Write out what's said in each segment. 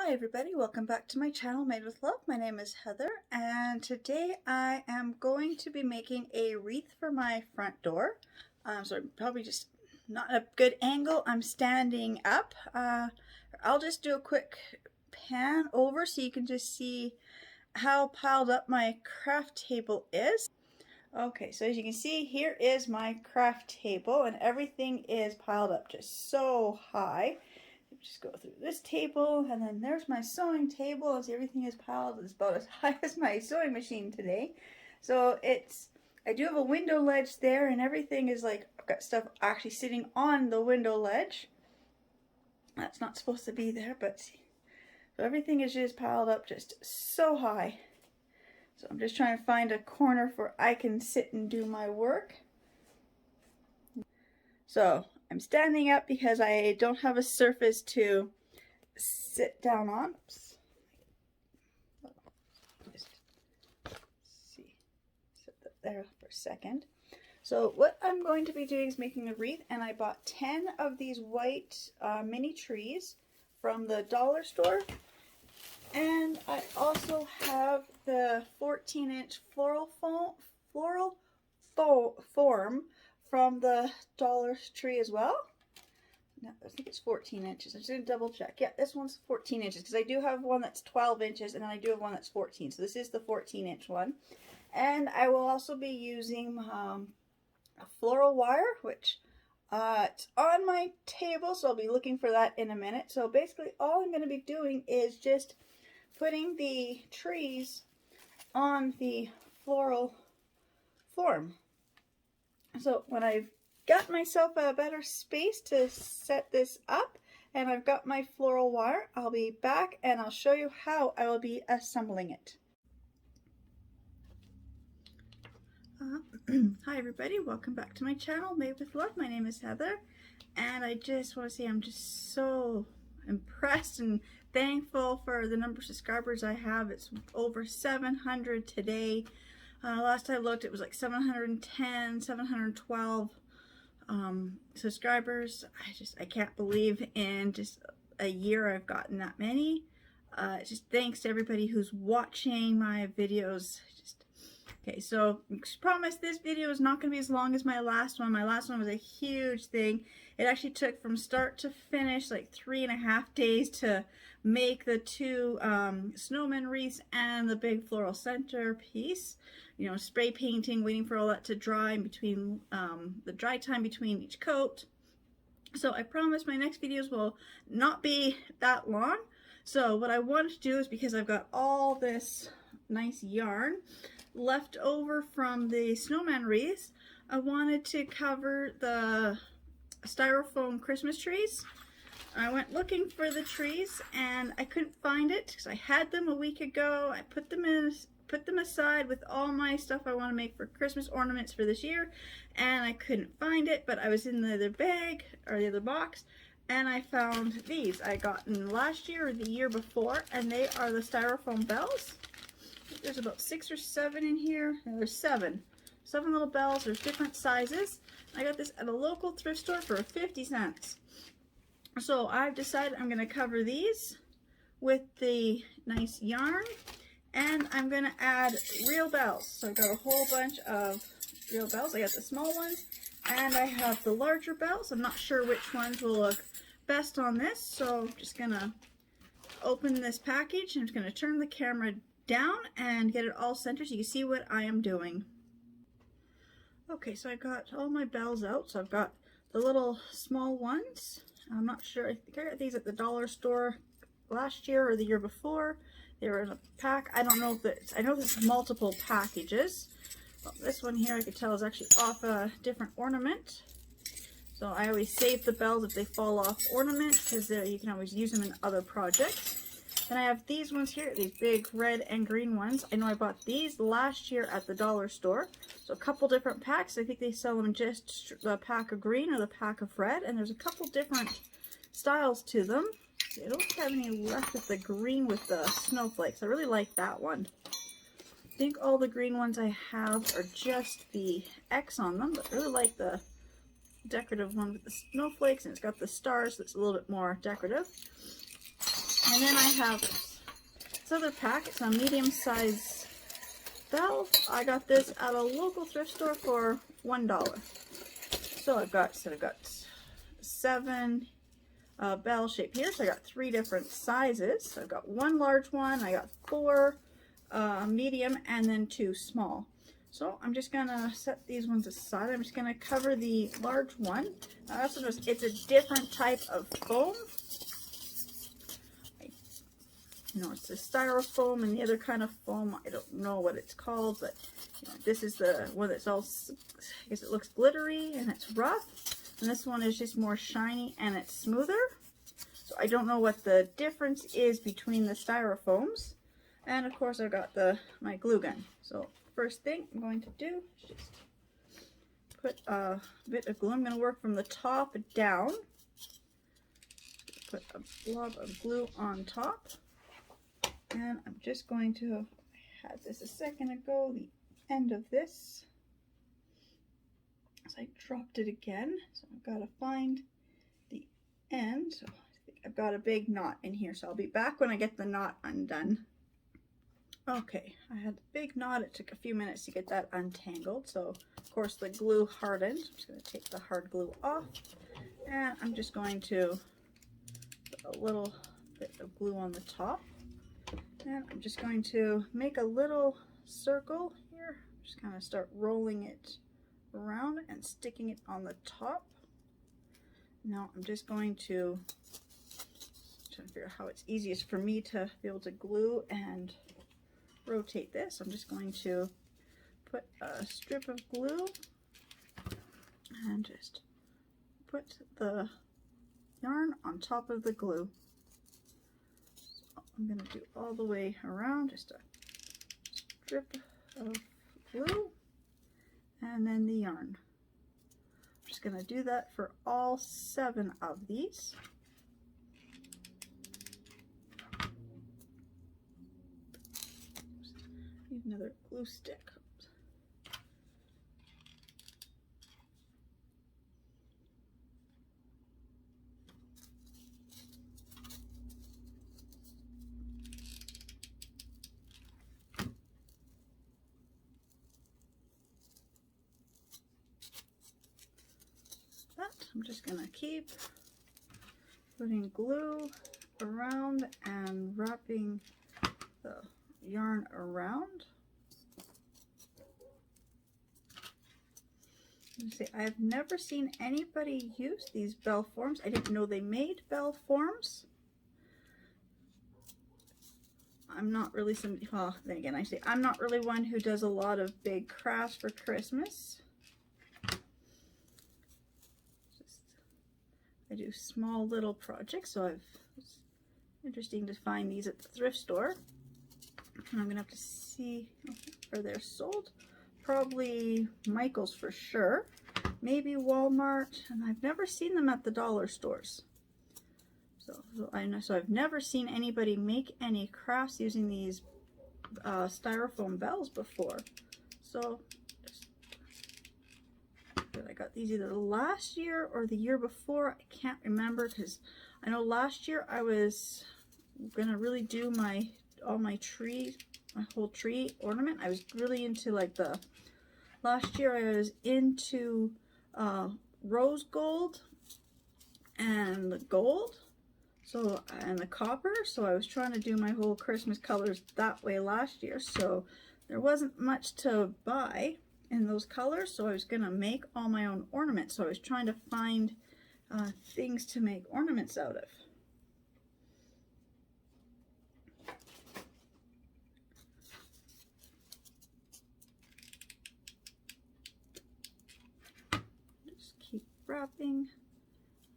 Hi everybody, welcome back to my channel Made with Love. My name is Heather and today I am going to be making a wreath for my front door. So I'm probably just not a good angle. I'm standing up. I'll just do a quick pan over so you can just see how piled up my craft table is. Okay, so as you can see, here is my craft table and everything is piled up just so high. Just go through this table, and then there's my sewing table as everything is piled. It's about as high as my sewing machine today. So I do have a window ledge there, and everything is like, I've got stuff actually sitting on the window ledge. That's not supposed to be there, but see. So everything is just piled up just so high. So I'm just trying to find a corner where I can sit and do my work. So I'm standing up because I don't have a surface to sit down on. Oops. Just see, set that there for a second. So what I'm going to be doing is making a wreath, and I bought 10 of these white mini trees from the dollar store. And I also have the 14-inch floral form from the Dollar Tree as well. No, I think it's 14 inches. I'm just going to double check. Yeah, this one's 14 inches because I do have one that's 12 inches and then I do have one that's 14. So this is the 14-inch one. And I will also be using a floral wire, which it's on my table, so I'll be looking for that in a minute. So basically all I'm going to be doing is just putting the trees on the floral form. So when I've got myself a better space to set this up and I've got my floral wire, I'll be back and I'll show you how I will be assembling it. Hi everybody, welcome back to my channel Made with Love. My name is Heather and I just want to say I'm just so impressed and thankful for the number of subscribers I have. It's over 700 today. Last I looked, it was like 710, 712 subscribers. I can't believe in just a year I've gotten that many. Just thanks to everybody who's watching my videos. Okay, so I promise this video is not going to be as long as my last one. My last one was a huge thing. It actually took from start to finish like 3.5 days to make the two snowman wreaths and the big floral center piece. You know, spray painting, waiting for all that to dry in between the dry time between each coat. So I promise my next videos will not be that long. So what I want to do is, because I've got all this nice yarn left over from the snowman wreaths, I wanted to cover the styrofoam Christmas trees. I went looking for the trees and I couldn't find it because I had them a week ago. I put them aside with all my stuff I want to make for Christmas ornaments for this year, and I couldn't find it, but I was in the other bag or the other box and I found these. I got them last year or the year before, and they are the Styrofoam Bells. There's about 6 or 7 in here. No, there's 7 little bells. There's different sizes. I got this at a local thrift store for 50 cents. So I've decided I'm going to cover these with the nice yarn, and I'm going to add real bells. So I've got a whole bunch of real bells. I got the small ones and I have the larger bells. I'm not sure which ones will look best on this, so I'm just going to open this package. I'm just going to turn the camera down and get it all centered so you can see what I am doing. Okay, so I got all my bells out. So I've got the little small ones. I'm not sure, I think I got these at the dollar store last year or the year before. They were in a pack. I don't know if it's, I know there's multiple packages. Well, this one here I could tell is actually off a different ornament. So I always save the bells if they fall off ornament, because you can always use them in other projects. Then I have these ones here, these big red and green ones. I know I bought these last year at the dollar store. So a couple different packs. I think they sell them just the pack of green or the pack of red. And there's a couple different styles to them. I don't have any left with the green with the snowflakes. I really like that one. I think all the green ones I have are just the X on them, but I really like the decorative one with the snowflakes, and it's got the stars that's a little bit more decorative. And then I have this other pack. It's a medium size bell. I got this at a local thrift store for $1. So I've got 7 bell shape here. So I got 3 different sizes. So I've got 1 large one, I got 4 medium, and then 2 small. So I'm just gonna set these ones aside. I'm just gonna cover the large one. I also noticed it's a different type of foam. You know, it's the styrofoam and the other kind of foam. I don't know what it's called, but you know, this is the one that's all, I guess it looks glittery and it's rough. And this one is just more shiny and it's smoother. So I don't know what the difference is between the styrofoams. And of course I've got my glue gun. So first thing I'm going to do is just put a bit of glue. I'm going to work from the top down. Put a blob of glue on top. And I'm just going to, I had this a second ago, the end of this. So I dropped it again. So I've got to find the end. So I think I've got a big knot in here. So I'll be back when I get the knot undone. Okay, I had the big knot. It took a few minutes to get that untangled. So of course the glue hardened. I'm just going to take the hard glue off. And I'm just going to put a little bit of glue on the top. And I'm just going to make a little circle here. Just kind of start rolling it around and sticking it on the top. Now I'm just going to try to figure out how it's easiest for me to be able to glue and rotate this. I'm just going to put a strip of glue and just put the yarn on top of the glue. I'm going to do all the way around, just a strip of glue and then the yarn. I'm just going to do that for all 7 of these. Need another glue stick. I'm just going to keep putting glue around and wrapping the yarn around. See, I've never seen anybody use these bell forms. I didn't know they made bell forms. I'm not really somebody, well, then again, I say I'm not really one who does a lot of big crafts for Christmas. I do small little projects, so it's interesting to find these at the thrift store. And I'm gonna have to see where they're sold. Probably Michael's for sure, maybe Walmart, and I've never seen them at the dollar stores. So I've never seen anybody make any crafts using these styrofoam bells before. So I got these either last year or the year before. I can't remember, because I know last year I was gonna really do all my whole tree ornament. I was really into last year I was into rose gold and the gold, and the copper. So I was trying to do my whole Christmas colors that way last year. So there wasn't much to buy in those colors, so I was gonna make all my own ornaments. So I was trying to find things to make ornaments out of. Just keep wrapping.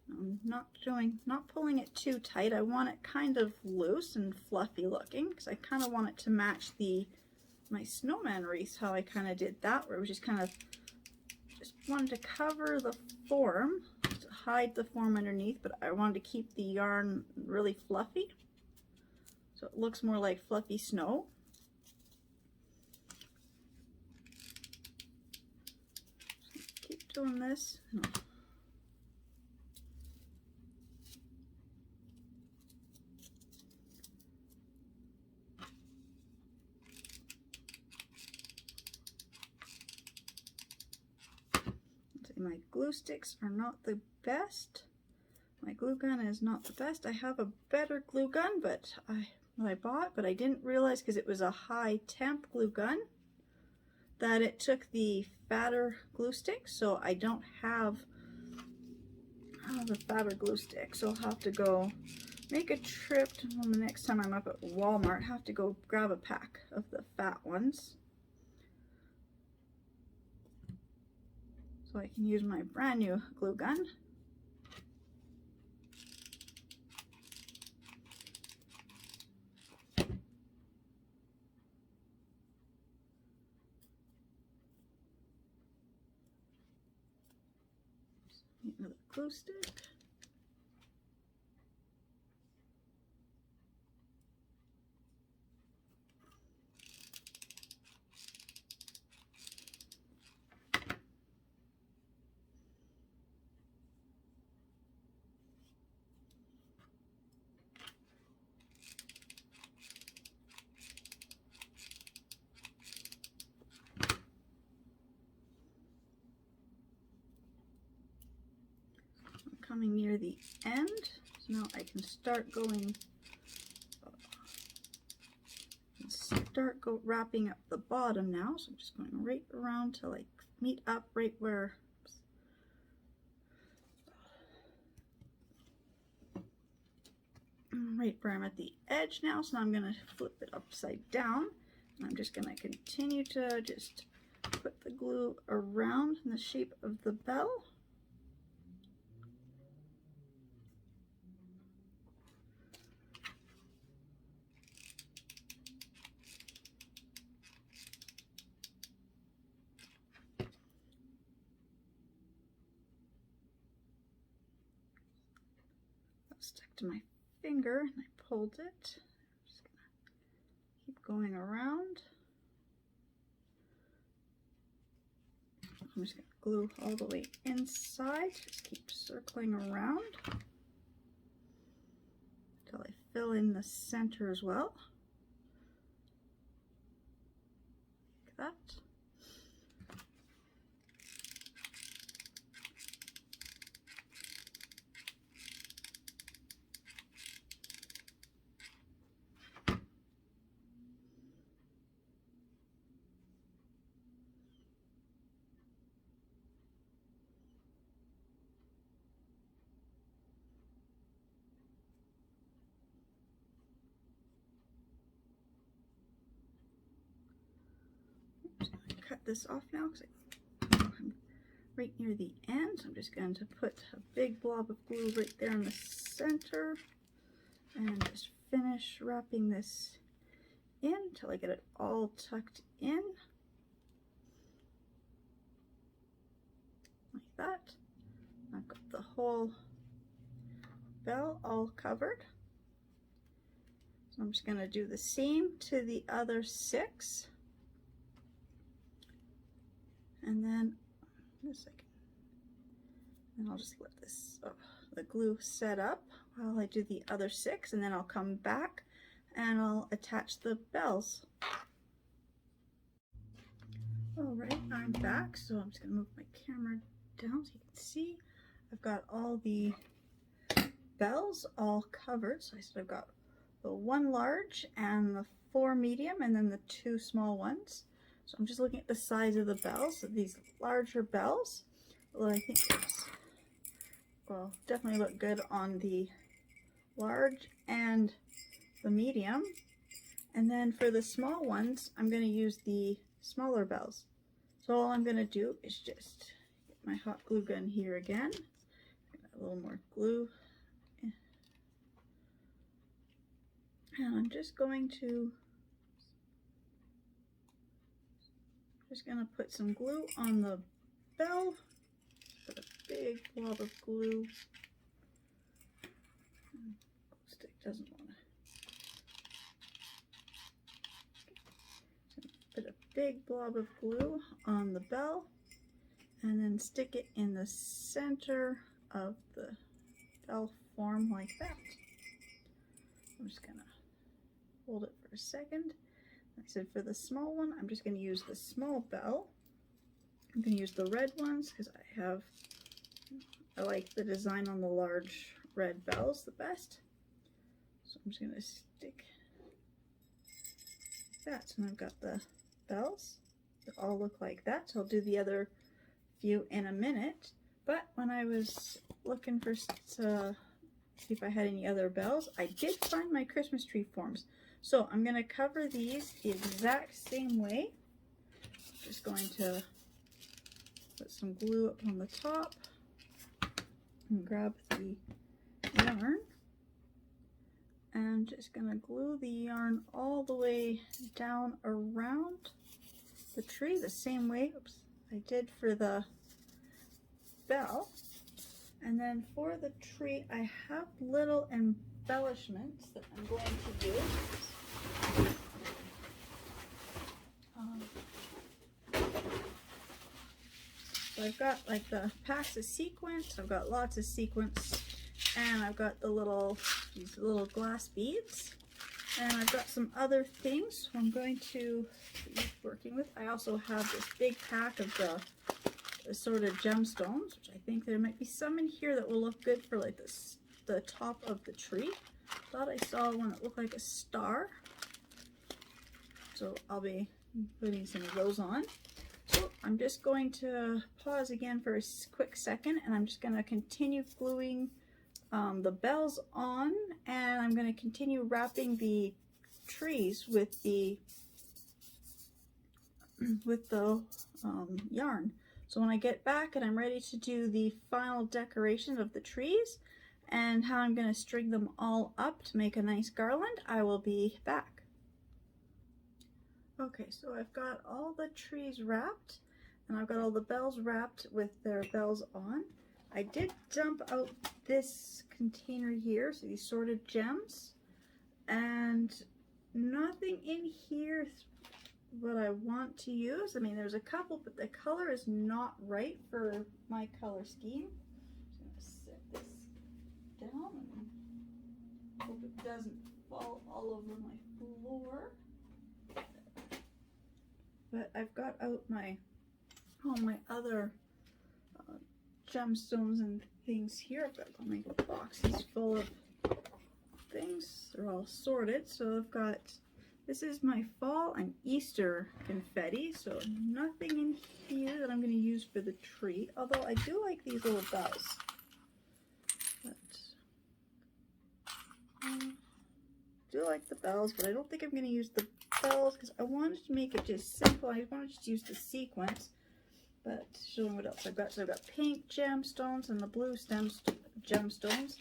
I'm not pulling it too tight. I want it kind of loose and fluffy looking, because I kind of want it to match my snowman wreath, how I kind of did that, where it was just wanted to cover the form, to hide the form underneath, but I wanted to keep the yarn really fluffy, so it looks more like fluffy snow. Keep doing this. my glue sticks are not the best. My glue gun is not the best. I have a better glue gun, but I bought, but I didn't realize because it was a high temp glue gun that it took the fatter glue stick, so I don't have the fatter glue stick. So I'll have to go make a trip to, well, the next time I'm up at Walmart, have to go grab a pack of the fat ones so I can use my brand new glue gun. Another glue stick. Coming near the end, so now I can start wrapping up the bottom now. So I'm just going right around till I meet up right where, I'm at the edge now. So now I'm going to flip it upside down, and I'm just going to continue to just put the glue around in the shape of the bell. Stuck to my finger and I pulled it. I'm just gonna keep going around. I'm just gonna glue all the way inside. Just keep circling around until I fill in the center as well. Like that. Cut this off now because I'm right near the end. So I'm just going to put a big blob of glue right there in the center and just finish wrapping this in until I get it all tucked in like that. I've got the whole bell all covered. So I'm just going to do the same to the other 6. And then, and I'll just let this, the glue set up while I do the other 6, and then I'll come back and I'll attach the bells. Alright, I'm back, so I'm just going to move my camera down so you can see. I've got all the bells all covered. So I said I've got the 1 large and the 4 medium and then the 2 small ones. So I'm just looking at the size of the bells. So these larger bells, well, I think will definitely look good on the large and the medium. And then for the small ones, I'm going to use the smaller bells. So all I'm going to do is just get my hot glue gun here again. A little more glue. And I'm just going to put some glue on the bell. Put a big blob of glue. Glue stick doesn't want to. Put a big blob of glue on the bell and then stick it in the center of the bell form like that. I'm just gonna hold it for a second. Like I said, for the small one, I'm just going to use the small bell. I'm going to use the red ones because I like the design on the large red bells the best. So I'm just going to stick that. So I've got the bells that all look like that. So I'll do the other few in a minute. But when I was looking for to see if I had any other bells, I did find my Christmas tree forms. So I'm going to cover these the exact same way. Just going to put some glue up on the top and grab the yarn. And just going to glue the yarn all the way down around the tree the same way I did for the bell. And then for the tree, I have little embellishments that I'm going to use. So I've got like the packs of sequins, I've got lots of sequins, and I've got these little glass beads, and I've got some other things I'm going to be working with. I also have this big pack of the assorted gemstones, which I think there might be some in here that will look good for like the top of the tree. Thought I saw one that looked like a star, so I'll be putting some of those on. So I'm just going to pause again for a quick second, and I'm just going to continue gluing the bells on, and I'm going to continue wrapping the trees with the yarn. So when I get back and I'm ready to do the final decoration of the trees and how I'm going to string them all up to make a nice garland, I will be back. Okay, so I've got all the trees wrapped, and I've got all the bells wrapped with their bells on. I did dump out this container here, so these sorted gems, and nothing in here is what I want to use. I mean, there's a couple, but the color is not right for my color scheme. I'm just gonna set this down and hope it doesn't fall all over my floor. But I've got out all my other gemstones and things here. I've got all my boxes full of things. They're all sorted. So I've got, this is my fall and Easter confetti. So nothing in here that I'm going to use for the tree. Although I do like these little bells. But I do like the bells, but I don't think I'm going to use the bells because I wanted to make it just simple. I wanted to just use the sequence. But showing what else I've got. So I've got pink gemstones and the blue gemstones.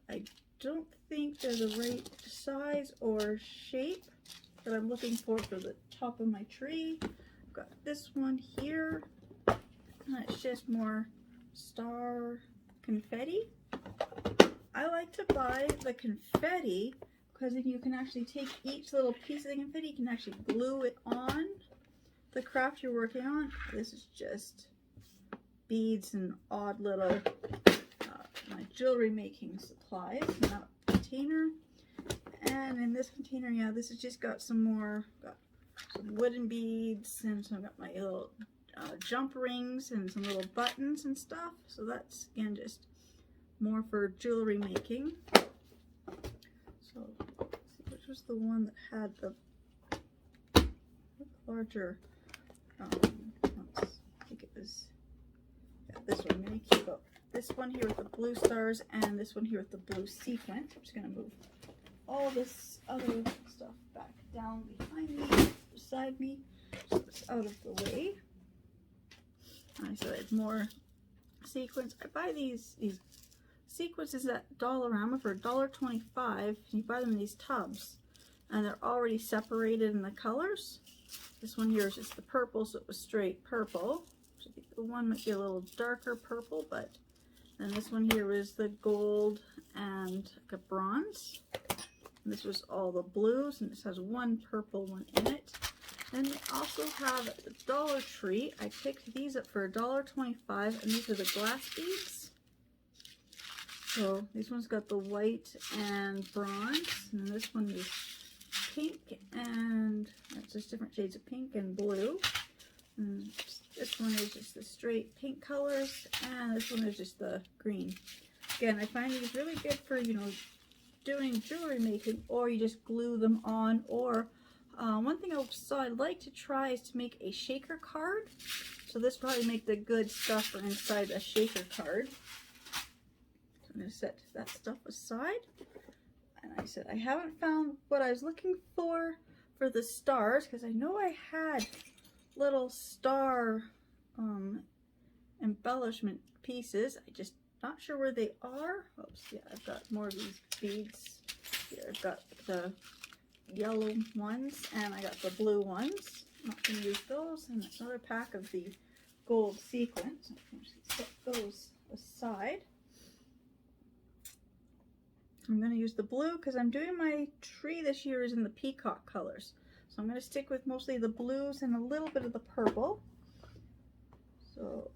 I don't think they're the right size or shape that I'm looking for the top of my tree. I've got this one here. And it's just more star confetti. I like to buy the confetti because then you can actually take each little piece of the confetti, you can actually glue it on the craft you're working on. This is just beads and odd little my jewelry making supplies in that container. And in this container, yeah, this has just got some more, got some wooden beads, and so I've got my little jump rings and some little buttons and stuff. So that's again just more for jewelry making. So let's see, which was the one that had the larger I think it was, yeah, this one. I'm going to keep up this one here with the blue stars and this one here with the blue sequin. I'm just going to move all this other stuff back down behind me, beside me, so it's out of the way. I said more sequins. I buy these sequences at Dollarama for $1.25. And you buy them in these tubs, and they're already separated in the colors. This one here is just the purple, so it was straight purple. So I think the one might be a little darker purple, but then this one here is the gold and like a bronze. And this was all the blues, and this has one purple one in it. Then they also have at the Dollar Tree. I picked these up for $1.25, and these are the glass beads. So this one's got the white and bronze, and this one is pink, and it's just different shades of pink and blue. And this one is just the straight pink colors, and this one is just the green. Again, I find these really good for, you know, doing jewelry making, or you just glue them on, or one thing I'd like to try is to make a shaker card. So this probably make the good stuff for inside a shaker card. So I'm going to set that stuff aside. And I said I haven't found what I was looking for the stars, because I know I had little star embellishment pieces. I just not sure where they are. Oops, yeah, I've got more of these beads. Here I've got the yellow ones and I got the blue ones. I'm not going to use those. And there's another pack of the gold sequins. I'm going to set those aside. I'm going to use the blue because I'm doing my tree this year is in the peacock colors. So I'm going to stick with mostly the blues and a little bit of the purple. So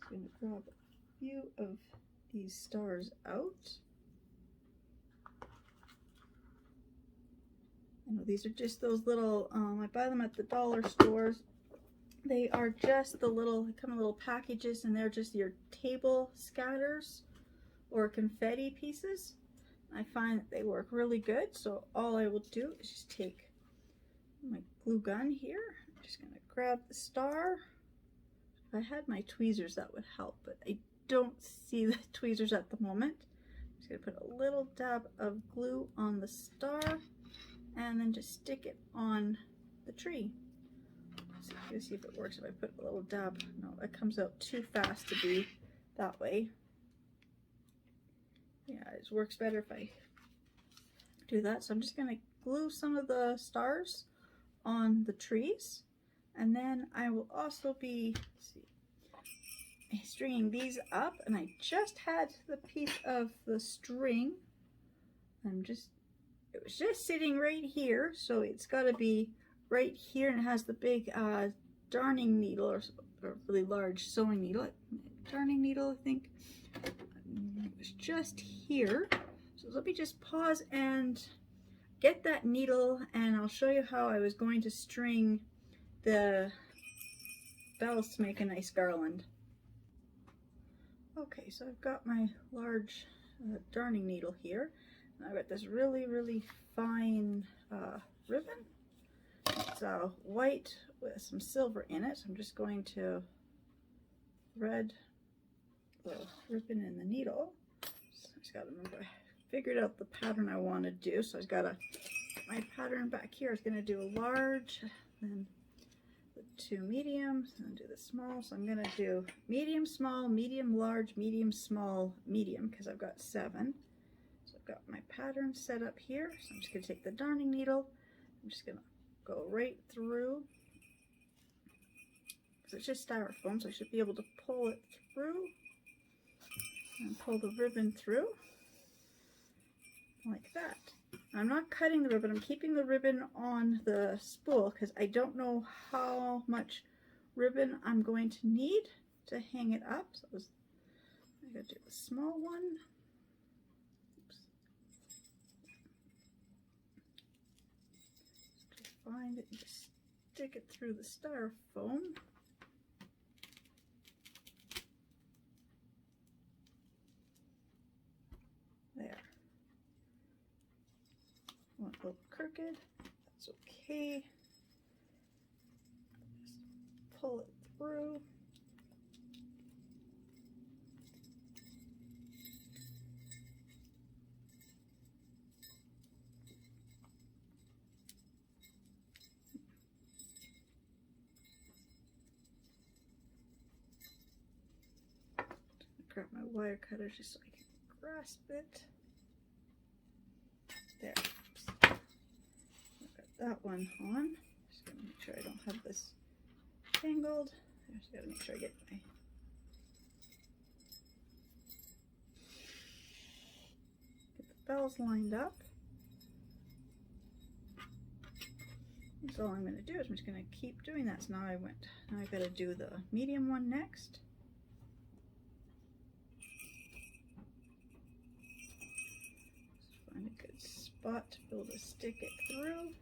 I'm going to grab a few of these stars out. I know these are just those little, I buy them at the dollar stores. They are just the little, they come in little packages, and they're just your table scatters or confetti pieces. I find that they work really good, so all I will do is just take my glue gun here. I'm just going to grab the star. If I had my tweezers, that would help, but I don't see the tweezers at the moment. I'm just going to put a little dab of glue on the star and then just stick it on the tree. Let's see if it works if I put a little dab. No, it comes out too fast to be that way. Yeah, it works better if I do that. So I'm just going to glue some of the stars on the trees. And then I will also be stringing these up. And I just had the piece of the string. It was just sitting right here. So it's got to be right here, and it has the big darning needle, or really large sewing needle. Darning needle, I think. It was just here. So let me just pause and get that needle, and I'll show you how I was going to string the bells to make a nice garland. Okay, so I've got my large darning needle here. And I've got this really, really fine ribbon. It's white with some silver in it. So I'm just going to thread the ribbon in the needle. So I just got to remember, I figured out the pattern I want to do. So I've got my pattern back here. I was going to do a large, then the two mediums, and do the small. So I'm going to do medium, small, medium, large, medium, small, medium, because I've got 7. So I've got my pattern set up here. So I'm just going to take the darning needle. I'm just going to go right through, because it's just styrofoam, so I should be able to pull it through and pull the ribbon through like that. I'm not cutting the ribbon, I'm keeping the ribbon on the spool because I don't know how much ribbon I'm going to need to hang it up. So I gotta do the small one. Find it and just stick it through the styrofoam. There. Went a little crooked. That's okay. Just pull it through. Grab my wire cutter just so I can grasp it. There. I've got that one on. Just gonna make sure I don't have this tangled. I just gotta make sure I get the bells lined up. That's all I'm gonna do is I'm just gonna keep doing that. So now I gotta do the medium one next. Find a good spot to be able to stick it through.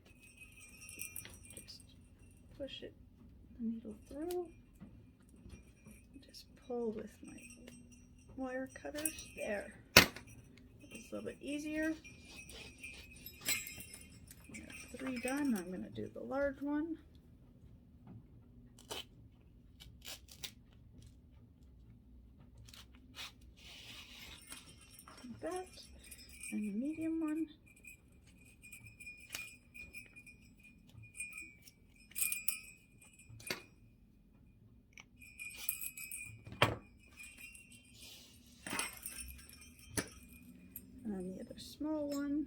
push it, the needle through. Just pull with my wire cutters. There. It's a little bit easier. I got 3 done. I'm going to do the large one. Like that. And the medium one. And then the other small one.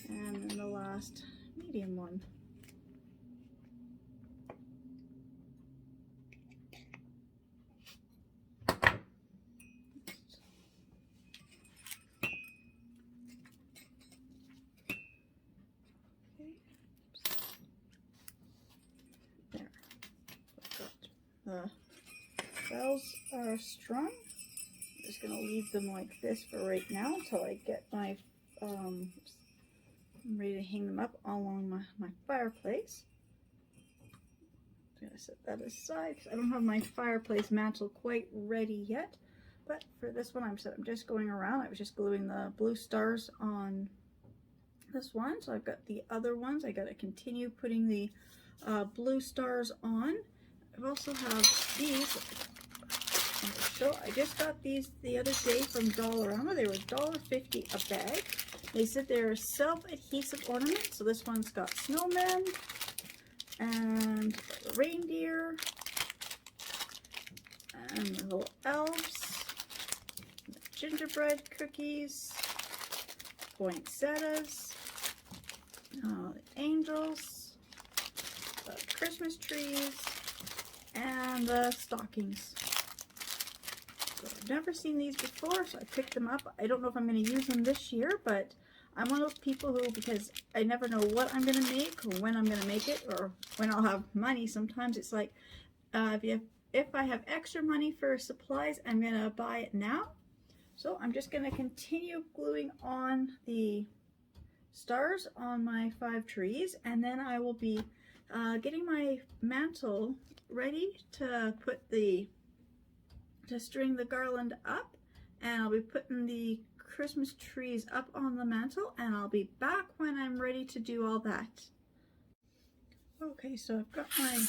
And then the last medium one. There. The bells are strung. I'm just going to leave them like this for right now until I get my, I'm ready to hang them up along my fireplace. I'm going to set that aside because I don't have my fireplace mantle quite ready yet. But for this one, I'm just going around. I was just gluing the blue stars on this one. So I've got the other ones. I got to continue putting the blue stars on. I also have these. So I just got these the other day from Dollarama. They were $1.50 a bag. They said they're self-adhesive ornaments. So this one's got snowmen and reindeer and the little elves, gingerbread cookies, poinsettias, the angels, the Christmas trees, and the stockings. So I've never seen these before, so I picked them up. I don't know if I'm going to use them this year, but I'm one of those people who, because I never know what I'm going to make or when I'm going to make it or when I'll have money. Sometimes it's like, if I have extra money for supplies, I'm going to buy it now. So I'm just going to continue gluing on the stars on my 5 trees, and then I will be getting my mantle ready to string the garland up, and I'll be putting the Christmas trees up on the mantle, and I'll be back when I'm ready to do all that. Okay, so I've got my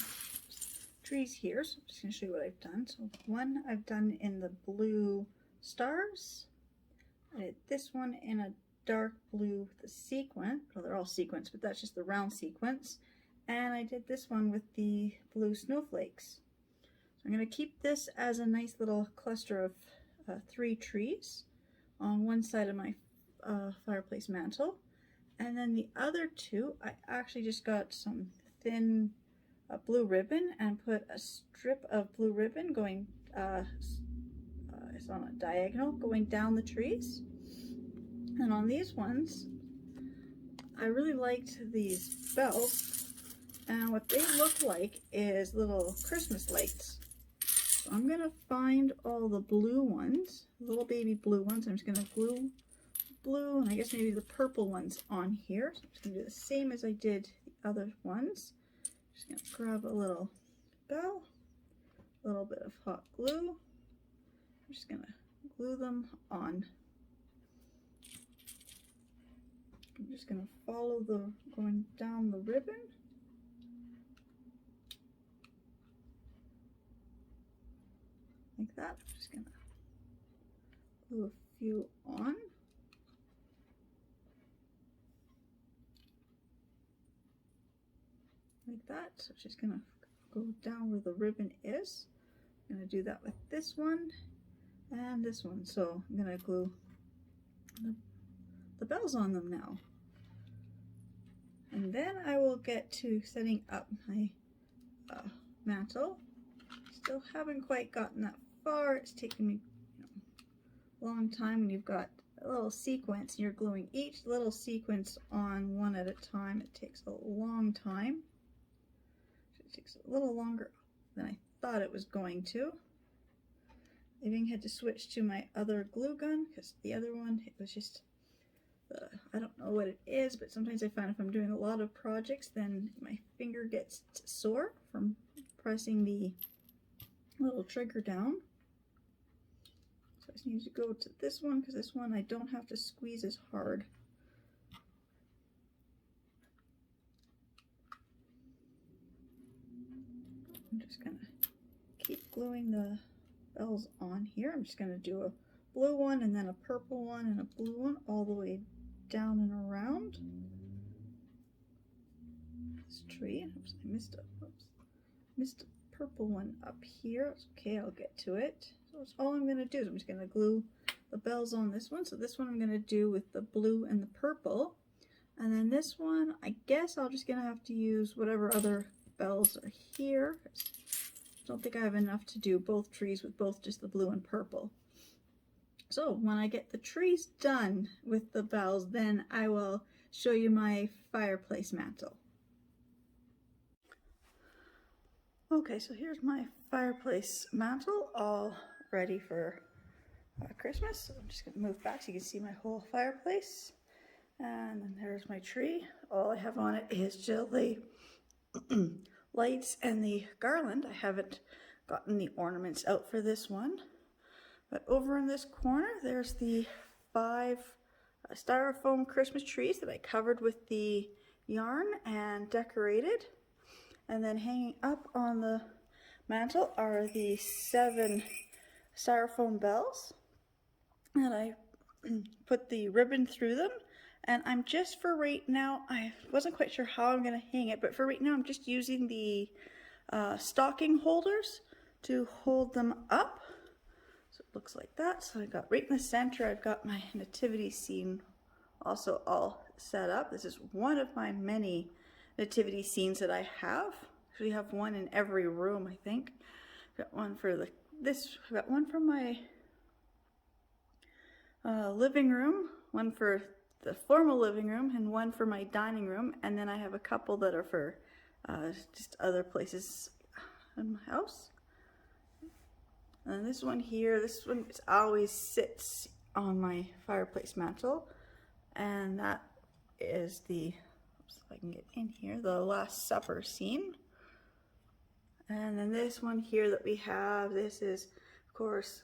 trees here, so I'm just going to show you what I've done. So one I've done in the blue stars. I did this one in a dark blue with the sequin. Well, they're all sequins, but that's just the round sequence. And I did this one with the blue snowflakes. So I'm going to keep this as a nice little cluster of 3 trees on one side of my fireplace mantle. And then the other 2, I actually just got some thin blue ribbon and put a strip of blue ribbon going, it's on a diagonal going down the trees. And on these ones, I really liked these bells, and what they look like is little Christmas lights. So I'm gonna find all the blue ones, little baby blue ones. I'm just gonna glue blue and I guess maybe the purple ones on here. So I'm just gonna do the same as I did the other ones. Just gonna grab a little bell, a little bit of hot glue. I'm just gonna glue them on. I'm just gonna follow going down the ribbon. Like that. I'm just gonna glue a few on. Like that. So it's just gonna go down where the ribbon is. I'm gonna do that with this one and this one. So I'm gonna glue the bells on them now. And then I will get to setting up my mantle. Still haven't quite gotten that far. It's taken me a long time when you've got a little sequence and you're gluing each little sequence on one at a time. It takes a long time. It takes a little longer than I thought it was going to. I even had to switch to my other glue gun because the other one, it was just I don't know what it is, but sometimes I find if I'm doing a lot of projects, then my finger gets sore from pressing the little trigger down. So I just need to go to this one because this one I don't have to squeeze as hard. I'm just gonna keep gluing the bells on here. I'm just gonna do a blue one and then a purple one and a blue one all the way down and around this tree. Oops, I missed a purple one up here. It's okay, I'll get to it. So that's all I'm gonna do is I'm just gonna glue the bells on this one. So this one I'm gonna do with the blue and the purple. And then this one, I guess I'll just gonna have to use whatever other bells are here. I don't think I have enough to do both trees with both just the blue and purple. So when I get the trees done with the bells, then I will show you my fireplace mantle. Okay, so here's my fireplace mantle all ready for Christmas. So I'm just going to move back so you can see my whole fireplace. And then there's my tree. All I have on it is just the lights and the garland. I haven't gotten the ornaments out for this one. But over in this corner, there's the 5 styrofoam Christmas trees that I covered with the yarn and decorated. And then hanging up on the mantle are the 7 styrofoam bells. And I put the ribbon through them. And I'm just for right now, I wasn't quite sure how I'm going to hang it, but for right now I'm just using the stocking holders to hold them up. So it looks like that. So I got right in the center, I've got my nativity scene also all set up. This is one of my many nativity scenes that I have. Actually have one in every room, I think. I've got one for I've got one for my living room, one for the formal living room, and one for my dining room. And then I have a couple that are for just other places in my house. And this one here, this one always sits on my fireplace mantle. And that is the, oops, if I can get in here, the Last Supper scene. And then this one here that we have, this is, of course,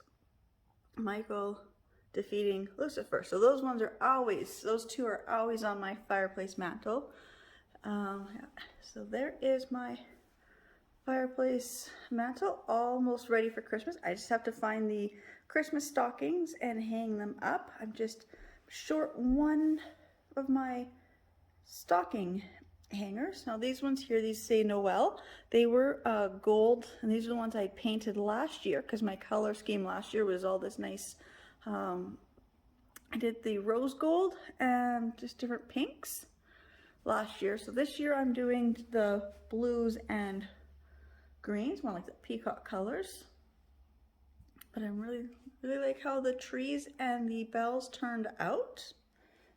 Michael defeating Lucifer. So those ones are always, those two are always on my fireplace mantle. Yeah. So there is my fireplace mantle, almost ready for Christmas. I just have to find the Christmas stockings and hang them up. I'm just short one of my stocking hangers. Now these ones here, these say Noel. They were gold, and these are the ones I painted last year because my color scheme last year was all this nice, I did the rose gold and just different pinks last year. So this year I'm doing the blues and greens, more like the peacock colors. But I'm really like how the trees and the bells turned out.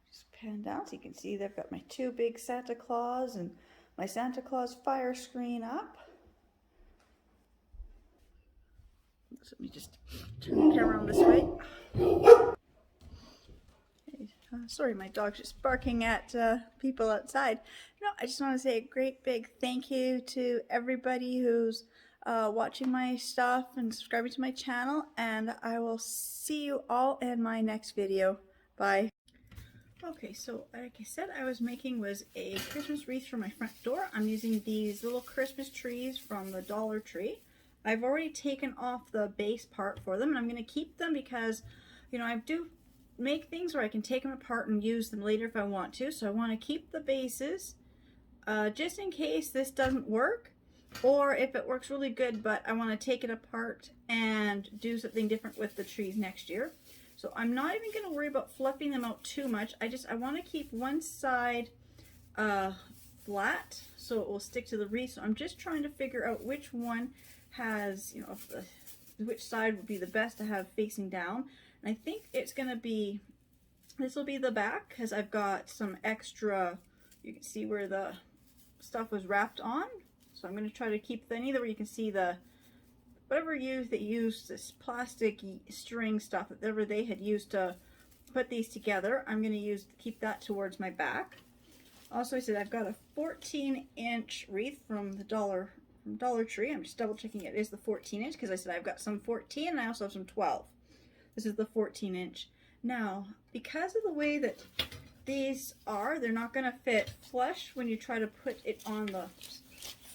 Just pan down so you can see they've got my 2 big Santa Claus and my Santa Claus fire screen up. So let me just turn the camera on this way. Sorry, my dog's just barking at people outside. No, I just want to say a great big thank you to everybody who's watching my stuff and subscribing to my channel, and I will see you all in my next video. Bye. Okay, so like I said, I was making a Christmas wreath for my front door. I'm using these little Christmas trees from the Dollar Tree. I've already taken off the base part for them, and I'm going to keep them because, you know, I do make things where I can take them apart and use them later if I want to. So I want to keep the bases just in case this doesn't work, or if it works really good but I want to take it apart and do something different with the trees next year. So I'm not even going to worry about fluffing them out too much. I want to keep one side flat so it will stick to the wreath. So I'm just trying to figure out which one has, you know, which side would be the best to have facing down. And I think it's going to be, this will be the back because I've got some extra, you can see where the stuff was wrapped on. So I'm going to try to keep the, either where you can see the, whatever they used this plastic string stuff, whatever they had used to put these together, I'm going to keep that towards my back. Also, I said I've got a 14-inch wreath from Dollar Tree. I'm just double checking it is the 14-inch because I said I've got some 14 and I also have some 12. This is the 14-inch. Now, because of the way that these are, they're not going to fit flush when you try to put it on the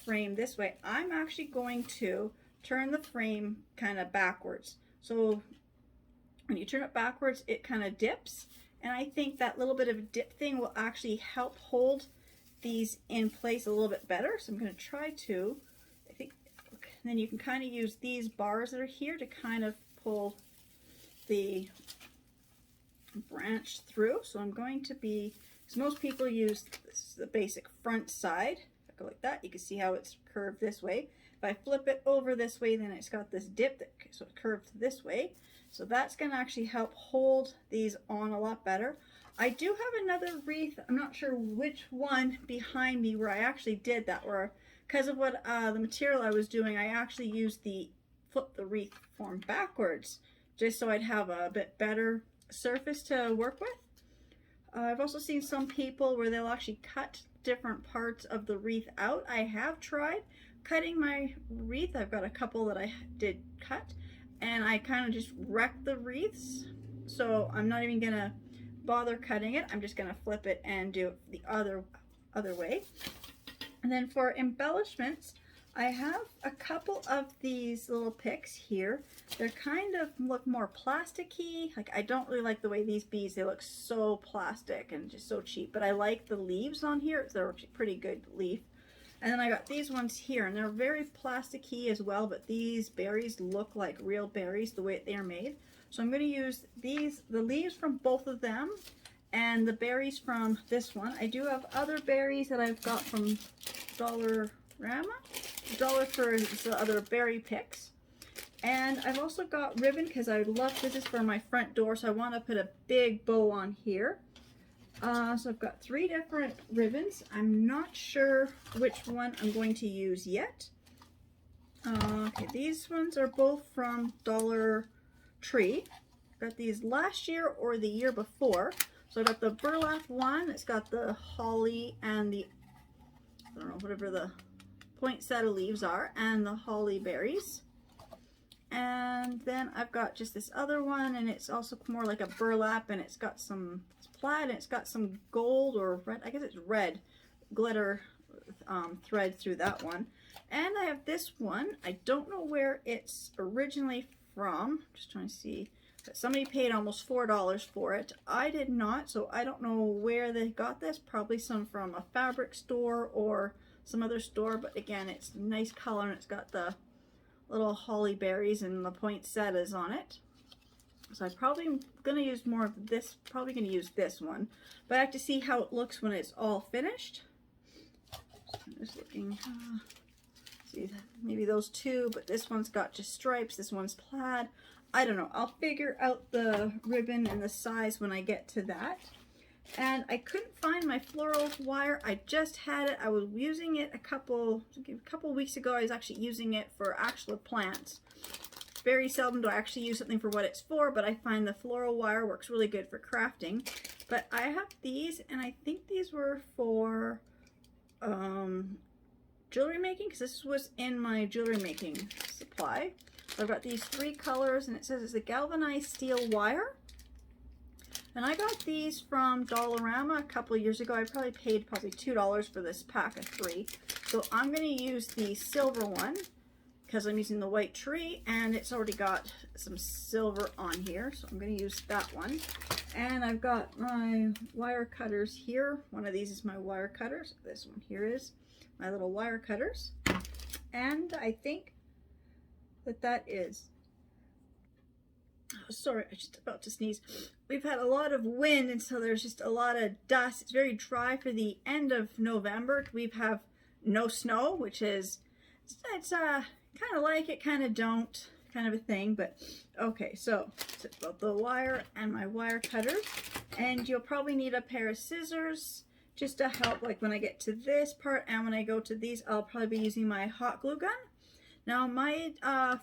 frame this way. I'm actually going to turn the frame kind of backwards. So when you turn it backwards, it kind of dips. And I think that little bit of a dip thing will actually help hold these in place a little bit better. So I'm going to try to, I think, and then you can kind of use these bars that are here to kind of pull the branch through. So I'm going to be, because most people use this is the basic front side. If I go like that, you can see how it's curved this way. If I flip it over this way, then it's got this dip that so it curved this way. So that's going to actually help hold these on a lot better. I do have another wreath. I'm not sure which one behind me where I actually did that, where because of what the material I was doing, I actually used flip the wreath form backwards just so I'd have a bit better surface to work with. I've also seen some people where they'll actually cut different parts of the wreath out. I have tried cutting my wreath. I've got a couple that I did cut, and I kind of just wrecked the wreaths, so I'm not even gonna bother cutting it. I'm just gonna flip it and do it the other way. And then for embellishments, I have a couple of these little picks here. They're kind of look more plasticky. Like, I don't really like the way these beads, they look so plastic and just so cheap, but I like the leaves on here. They're pretty good leaf. And then I got these ones here, and they're very plasticky as well, but these berries look like real berries the way they are made. So I'm going to use the leaves from both of them and the berries from this one. I do have other berries that I've got from Dollar for the other berry picks. And I've also got ribbon because I love, this is for my front door, so I want to put a big bow on here. So I've got 3 different ribbons. I'm not sure which one I'm going to use yet. Okay, these ones are both from Dollar Tree. Got these last year or the year before. So I got the burlap one. It's got the holly and the, I don't know, whatever the poinsettia leaves are, and the holly berries. And then I've got just this other one, and it's also more like a burlap, and it's got some plaid, and it's got some gold or red, I guess it's red glitter thread through that one. And I have this one. I don't know where it's originally from. Just trying to see. But somebody paid almost $4 for it. I did not, so I don't know where they got this. Probably some from a fabric store or some other store. But again, it's a nice color, and it's got the little holly berries and the poinsettias on it. So I'm probably going to use more of this, probably going to use this one. But I have to see how it looks when it's all finished. So I'm just looking, see, maybe those two, but this one's got just stripes, this one's plaid. I don't know, I'll figure out the ribbon and the size when I get to that. And I couldn't find my floral wire. I just had it. I was using it a couple weeks ago. I was actually using it for actual plants. Very seldom do I actually use something for what it's for, but I find the floral wire works really good for crafting. But I have these, and I think these were for jewelry making, because this was in my jewelry making supply. So I've got these 3 colors, and it says it's a galvanized steel wire. And I got these from Dollarama a couple of years ago. I probably paid $2 for this pack of 3. So I'm going to use the silver one because I'm using the white tree, and it's already got some silver on here. So I'm going to use that one. And I've got my wire cutters here. One of these is my wire cutters. This one here is my little wire cutters. And I think that is, oh, sorry, I'm just about to sneeze. We've had a lot of wind, and so there's just a lot of dust. It's very dry for the end of November. We have no snow, which is, it's kind of like it, kind of don't, kind of a thing. But okay, so it's about the wire and my wire cutters. And you'll probably need a pair of scissors just to help, like when I get to this part and when I go to these, I'll probably be using my hot glue gun. Now my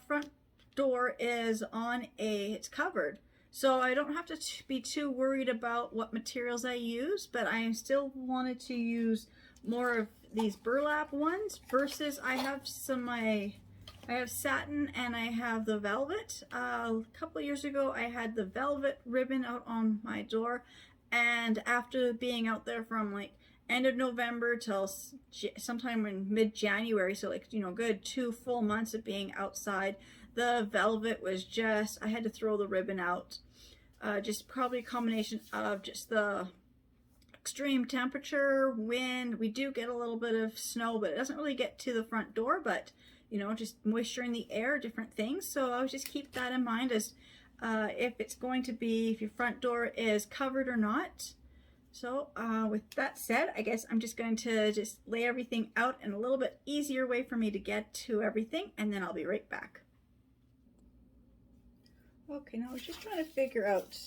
front door is on it's covered. So I don't have to be too worried about what materials I use, but I still wanted to use more of these burlap ones versus I have I have satin and I have the velvet. A couple of years ago I had the velvet ribbon out on my door, and after being out there from like end of November till sometime in mid-January, so like, you know, good 2 full months of being outside, the velvet was just, I had to throw the ribbon out. Just probably a combination of just the extreme temperature, wind. We do get a little bit of snow, but it doesn't really get to the front door, but you know, just moisture in the air, different things. So I would just keep that in mind as if it's going to be, if your front door is covered or not. So with that said, I guess I'm just going to just lay everything out in a little bit easier way for me to get to everything, and then I'll be right back. Okay, now I was just trying to figure out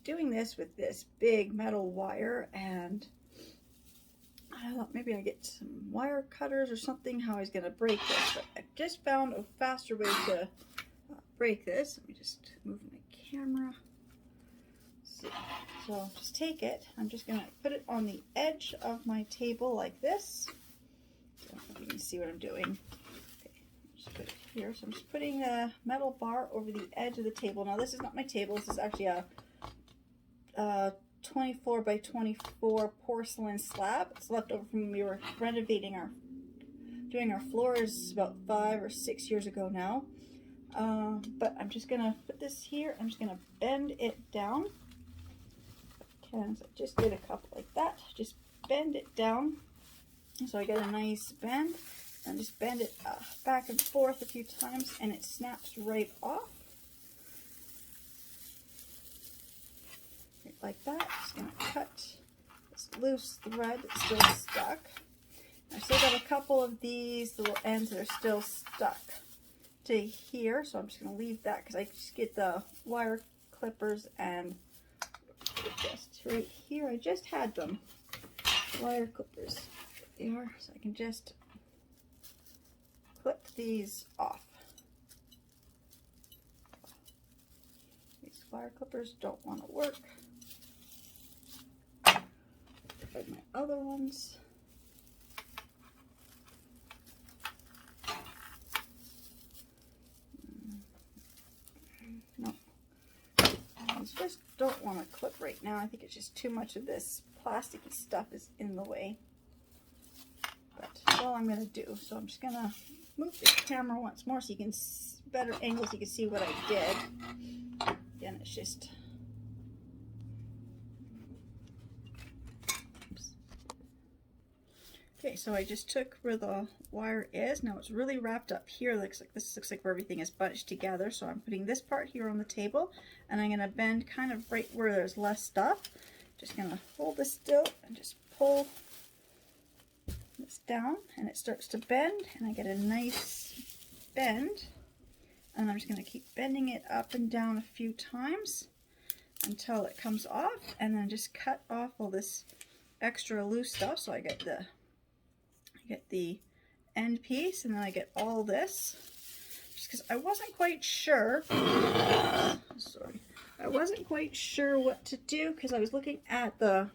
doing this with this big metal wire, and I thought maybe I'd get some wire cutters or something, how I was going to break this, but I just found a faster way to break this. Let me just move my camera. Let's see. So I'll just take it, I'm just going to put it on the edge of my table like this. I don't know if you can see what I'm doing. Just put it here. So I'm just putting a metal bar over the edge of the table. Now this is not my table. This is actually a 24 by 24 porcelain slab. It's left over from when we were renovating doing our floors about 5 or 6 years ago now. But I'm just gonna put this here. I'm just gonna bend it down. Okay, so I just did a couple like that. Just bend it down so I get a nice bend. And just bend it back and forth a few times, and it snaps right off. Right like that. Just gonna cut this loose thread that's still stuck. I've still got a couple of these little ends that are still stuck to here, so I'm just gonna leave that because I just get the wire clippers and just right here. I just had them. Wire clippers. There they are, so I can just clip these off. These wire clippers don't want to work. Like my other ones. No. These just don't want to clip right now. I think it's just too much of this plasticky stuff is in the way. But that's all I'm going to do. So I'm just going to move the camera once more so you can better angles, you can see what I did. Again, it's just, oops. Okay, so I just took where the wire is. Now it's really wrapped up here. This looks like where everything is bunched together. So I'm putting this part here on the table, and I'm going to bend kind of right where there's less stuff. Just going to hold this still and just pull this down, and it starts to bend, and I get a nice bend, and I'm just going to keep bending it up and down a few times until it comes off, and then just cut off all this extra loose stuff. So I get the end piece, and then I get all this, just because I wasn't quite sure. Sorry, I wasn't quite sure what to do because I was looking at the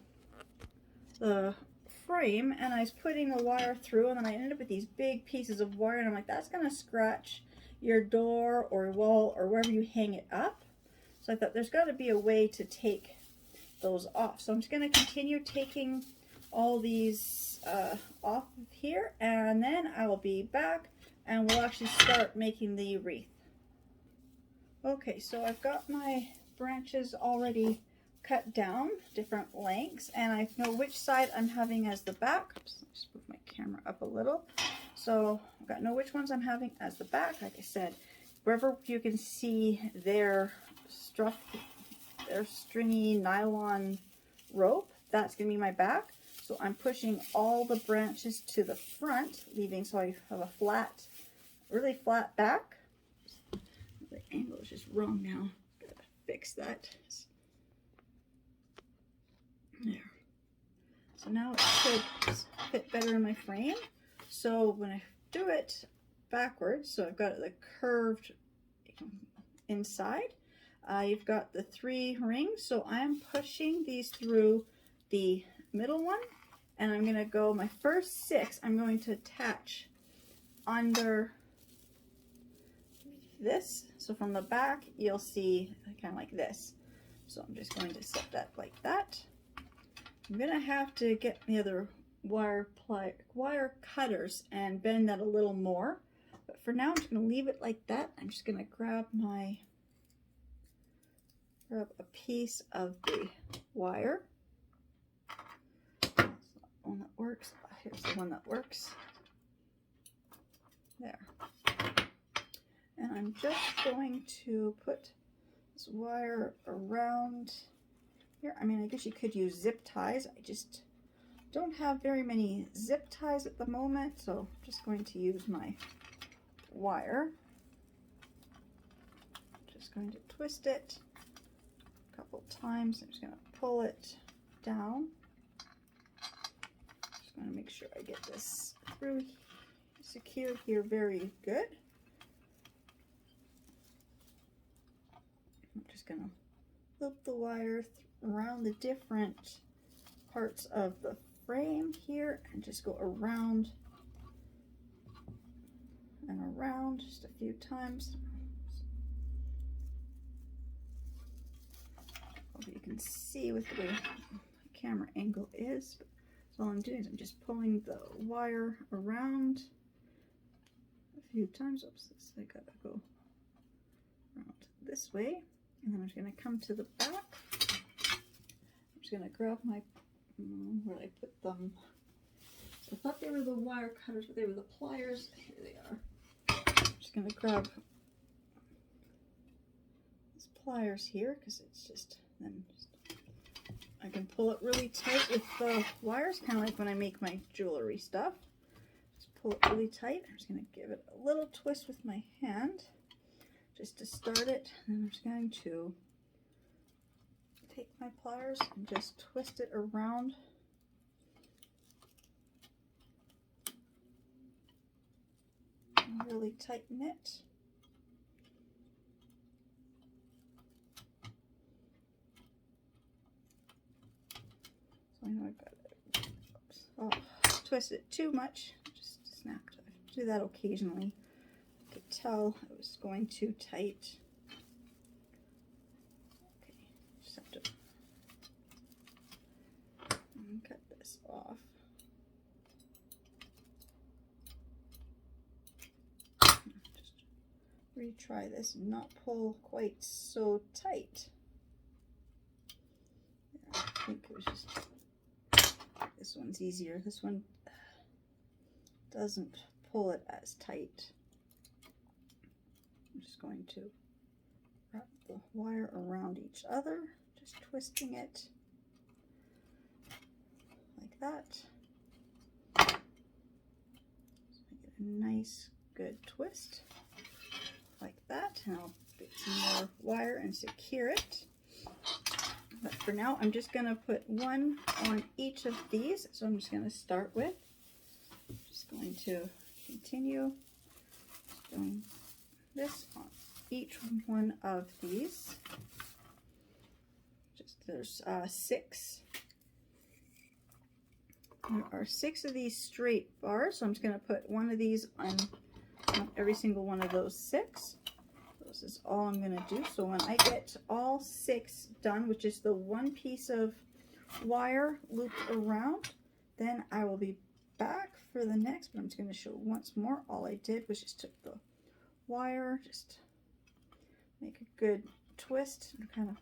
frame, and I was putting the wire through, and then I ended up with these big pieces of wire, and I'm like, that's gonna scratch your door or wall or wherever you hang it up. So I thought there's got to be a way to take those off. So I'm just going to continue taking all these off of here, and then I will be back and we'll actually start making the wreath. Okay, so I've got my branches already cut down different lengths, and I know which side I'm having as the back. Oops, let me just move my camera up a little. So I've got to know which ones I'm having as the back. Like I said, wherever you can see their stringy nylon rope, that's going to be my back. So I'm pushing all the branches to the front, leaving so I have a flat, really flat back. The angle is just wrong now. Gotta fix that. There. So now it should fit better in my frame. So when I do it backwards, so I've got the curved inside, You've got the 3 rings, so I'm pushing these through the middle one, and I'm going to go, my first 6 I'm going to attach under this. So from the back you'll see kind of like this. So I'm just going to set that like that. I'm going to have to get the other wire cutters and bend that a little more, but for now I'm just going to leave it like that. I'm just going to grab a piece of the wire. That's not one that works. Here's the one that works. There. And I'm just going to put this wire around here. I mean, I guess you could use zip ties. I just don't have very many zip ties at the moment, so I'm just going to use my wire. Just going to twist it a couple times. I'm just going to pull it down. Just going to make sure I get this through secured here very good. I'm just going to loop the wire around the different parts of the frame here and just go around and around just a few times. Hope you can see with the way my camera angle is, but so all I'm doing is I'm just pulling the wire around a few times. Oops, I gotta go around this way, and then I'm just going to come to the back. I'm just going to grab my, where I put them. So I thought they were the wire cutters, but they were the pliers. Here they are. I'm just going to grab these pliers here because it's just, I can pull it really tight with the wires, kind of like when I make my jewelry stuff. Just pull it really tight. I'm just going to give it a little twist with my hand just to start it, and I'm just going to take my pliers and just twist it around. And really tighten it. So I know I've got it. Oops. Oh, twist it too much. Just snapped. I do that occasionally. I could tell it was going too tight. Okay, just have to cut this off. Just retry this and not pull quite so tight. Yeah, I think it was just, this one's easier. This one doesn't pull it as tight. I'm just going to wrap the wire around each other, just twisting it like that. So I get a nice, good twist like that, and I'll get some more wire and secure it. But for now, I'm just going to put one on each of these. So I'm just going to start with, just going to continue doing this on each one of these. Just there's 6. There are 6 of these straight bars, so I'm just going to put one of these on every single one of those 6. This is all I'm going to do. So when I get all 6 done, which is the one piece of wire looped around, then I will be back for the next. But I'm just going to show once more. All I did was just took the wire, just make a good twist and kind of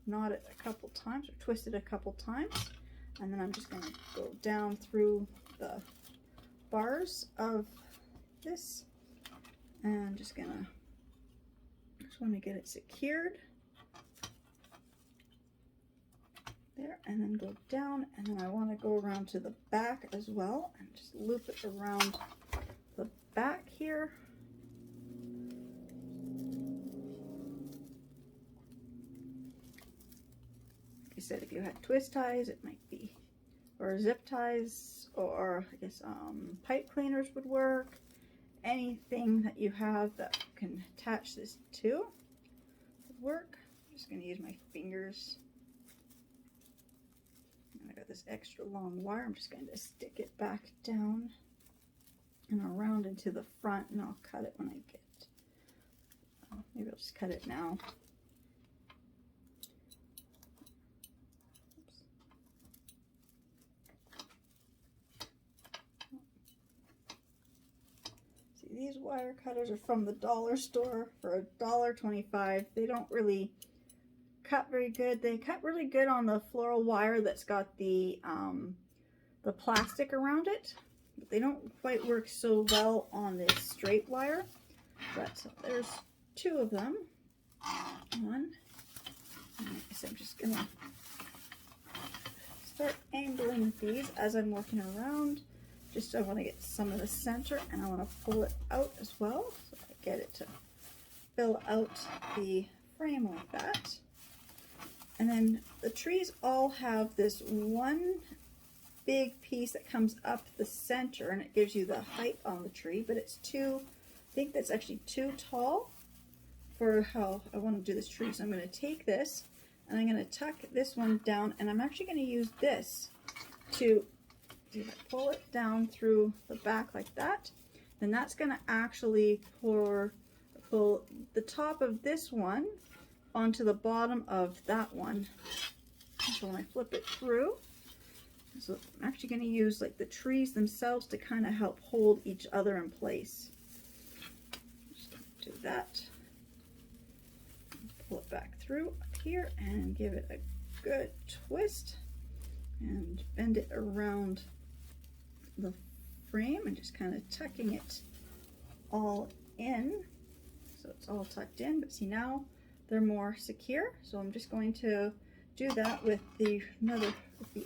knot it a couple times or twist it a couple times, and then I'm just going to go down through the bars of this and just want to get it secured there, and then go down, and then I want to go around to the back as well and just loop it around the back here. Like I said, if you had twist ties, it might be, or zip ties, or I guess pipe cleaners would work. Anything that you have that can attach this to. work. I'm just going to use my fingers. And I got this extra long wire. I'm just going to stick it back down and around into the front, and I'll cut it when I get, maybe I'll just cut it now. These wire cutters are from the dollar store for $1.25. They don't really cut very good. They cut really good on the floral wire that's got the plastic around it, but they don't quite work so well on this straight wire. But there's two of them. One. And I guess I'm just gonna start angling these as I'm working around. Just I want to get some of the center, and I want to pull it out as well, so I get it to fill out the frame like that. And then the trees all have this one big piece that comes up the center, and it gives you the height on the tree, but it's too, I think that's actually too tall for how I want to do this tree. So I'm going to take this, and I'm going to tuck this one down, and I'm actually going to use this to pull it down through the back like that. Then that's going to actually pull the top of this one onto the bottom of that one. So when I flip it through, so I'm actually going to use like the trees themselves to kind of help hold each other in place. Just do that. Pull it back through up here and give it a good twist and bend it around the frame and just kind of tucking it all in, so it's all tucked in. But see, now they're more secure, so I'm just going to do that with the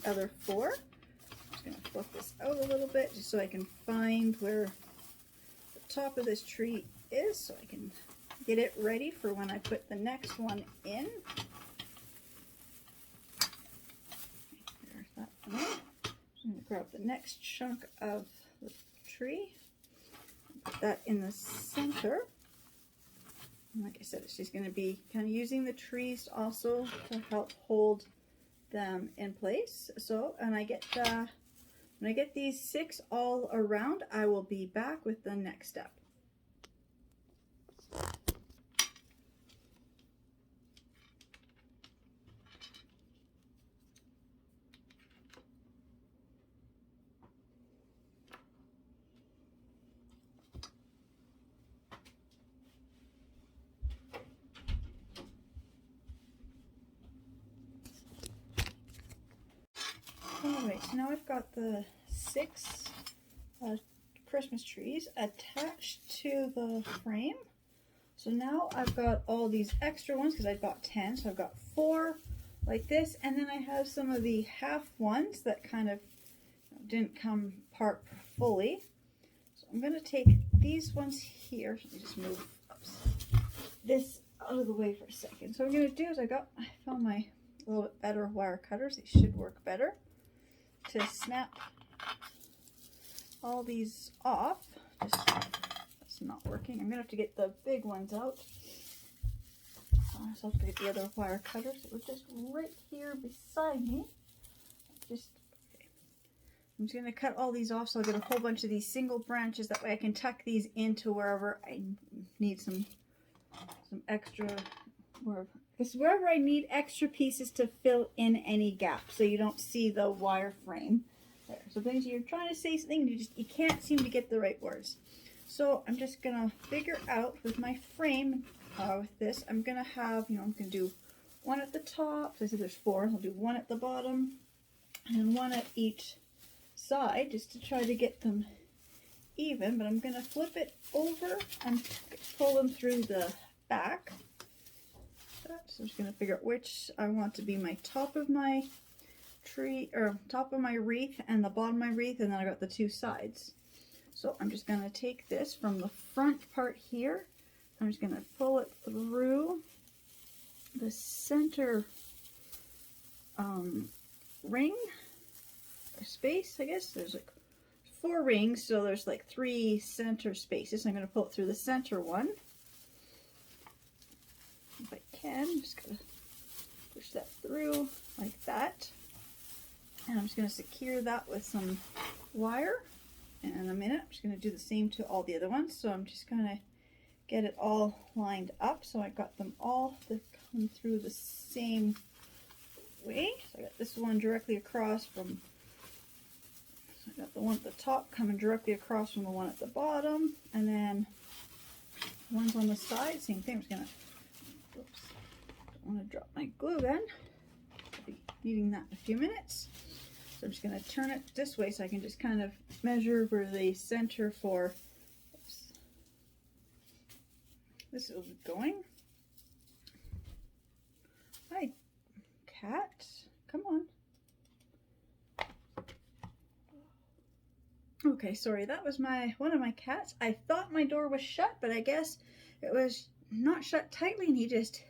other four. I'm just going to flip this out a little bit just so I can find where the top of this tree is, so I can get it ready for when I put the next one in. There's that one. I'm going to grab the next chunk of the tree, put that in the center. And like I said, it's just going to be kind of using the trees also to help hold them in place. So, and when I get these 6 all around, I will be back with the next step. Alright, so now I've got the 6 Christmas trees attached to the frame. So now I've got all these extra ones because I've got 10, so I've got 4 like this, and then I have some of the half ones that kind of didn't come apart fully. So I'm going to take these ones here. Let me just move this out of the way for a second. So what I'm going to do is I found my a little bit better wire cutters. They should work better to snap all these off. Just, that's not working. I'm going to have to get the big ones out. So I'll have to get the other wire cutters that were just right here beside me. Okay. I'm just going to cut all these off so I'll get a whole bunch of these single branches. That way I can tuck these into wherever I need some extra, wherever I need extra pieces to fill in any gap so you don't see the wire frame there. So things you're trying to say something, you can't seem to get the right words. So I'm just gonna figure out with my frame with this, I'm gonna have, I'm gonna do one at the top. So I said there's 4. I'll do one at the bottom and one at each side just to try to get them even. But I'm gonna flip it over and pull them through the back. So I'm just going to figure out which I want to be my top of my tree, or top of my wreath and the bottom of my wreath, and then I got the 2 sides. So I'm just going to take this from the front part here. I'm just going to pull it through the center ring, or space, I guess. There's like 4 rings, so there's like 3 center spaces. I'm going to pull it through the center one. If I can. I'm just gonna push that through like that. And I'm just gonna secure that with some wire. And in a minute, I'm just gonna do the same to all the other ones. So I'm just gonna get it all lined up. So I got them all to come through the same way. So I got this one directly across from, so I got the one at the top coming directly across from the one at the bottom, and then the ones on the side, same thing. I'm just gonna, oops, don't want to drop my glue gun. I'll be needing that in a few minutes. So I'm just gonna turn it this way so I can just kind of measure where the center for, oops, this is going. Hi, cat, come on. Okay, sorry, that was one of my cats. I thought my door was shut, but I guess it was not shut tightly, and he just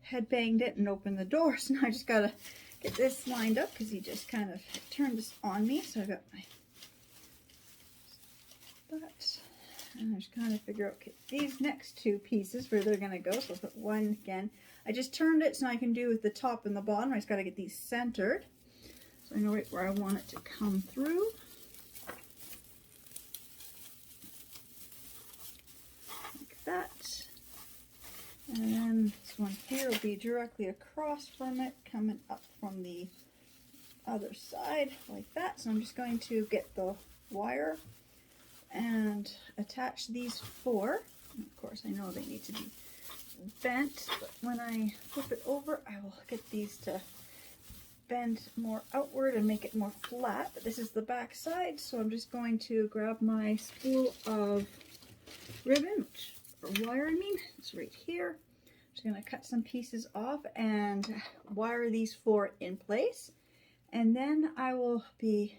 had banged it and opened the door. So now I just gotta get this lined up because he just kind of turned this on me. So I got my that, and I just kind of figure out, okay, these next two pieces where they're gonna go. So I'll put one again. I just turned it so I can do with the top and the bottom. I just gotta get these centered so I know right where I want it to come through. That, and then this one here will be directly across from it, coming up from the other side like that. So I'm just going to get the wire and attach these four. And of course, I know they need to be bent, but when I flip it over, I will get these to bend more outward and make it more flat. But this is the back side, so I'm just going to grab my spool of ribbon, or wire, I mean, it's right here. I'm just gonna cut some pieces off and wire these four in place, and then I'll be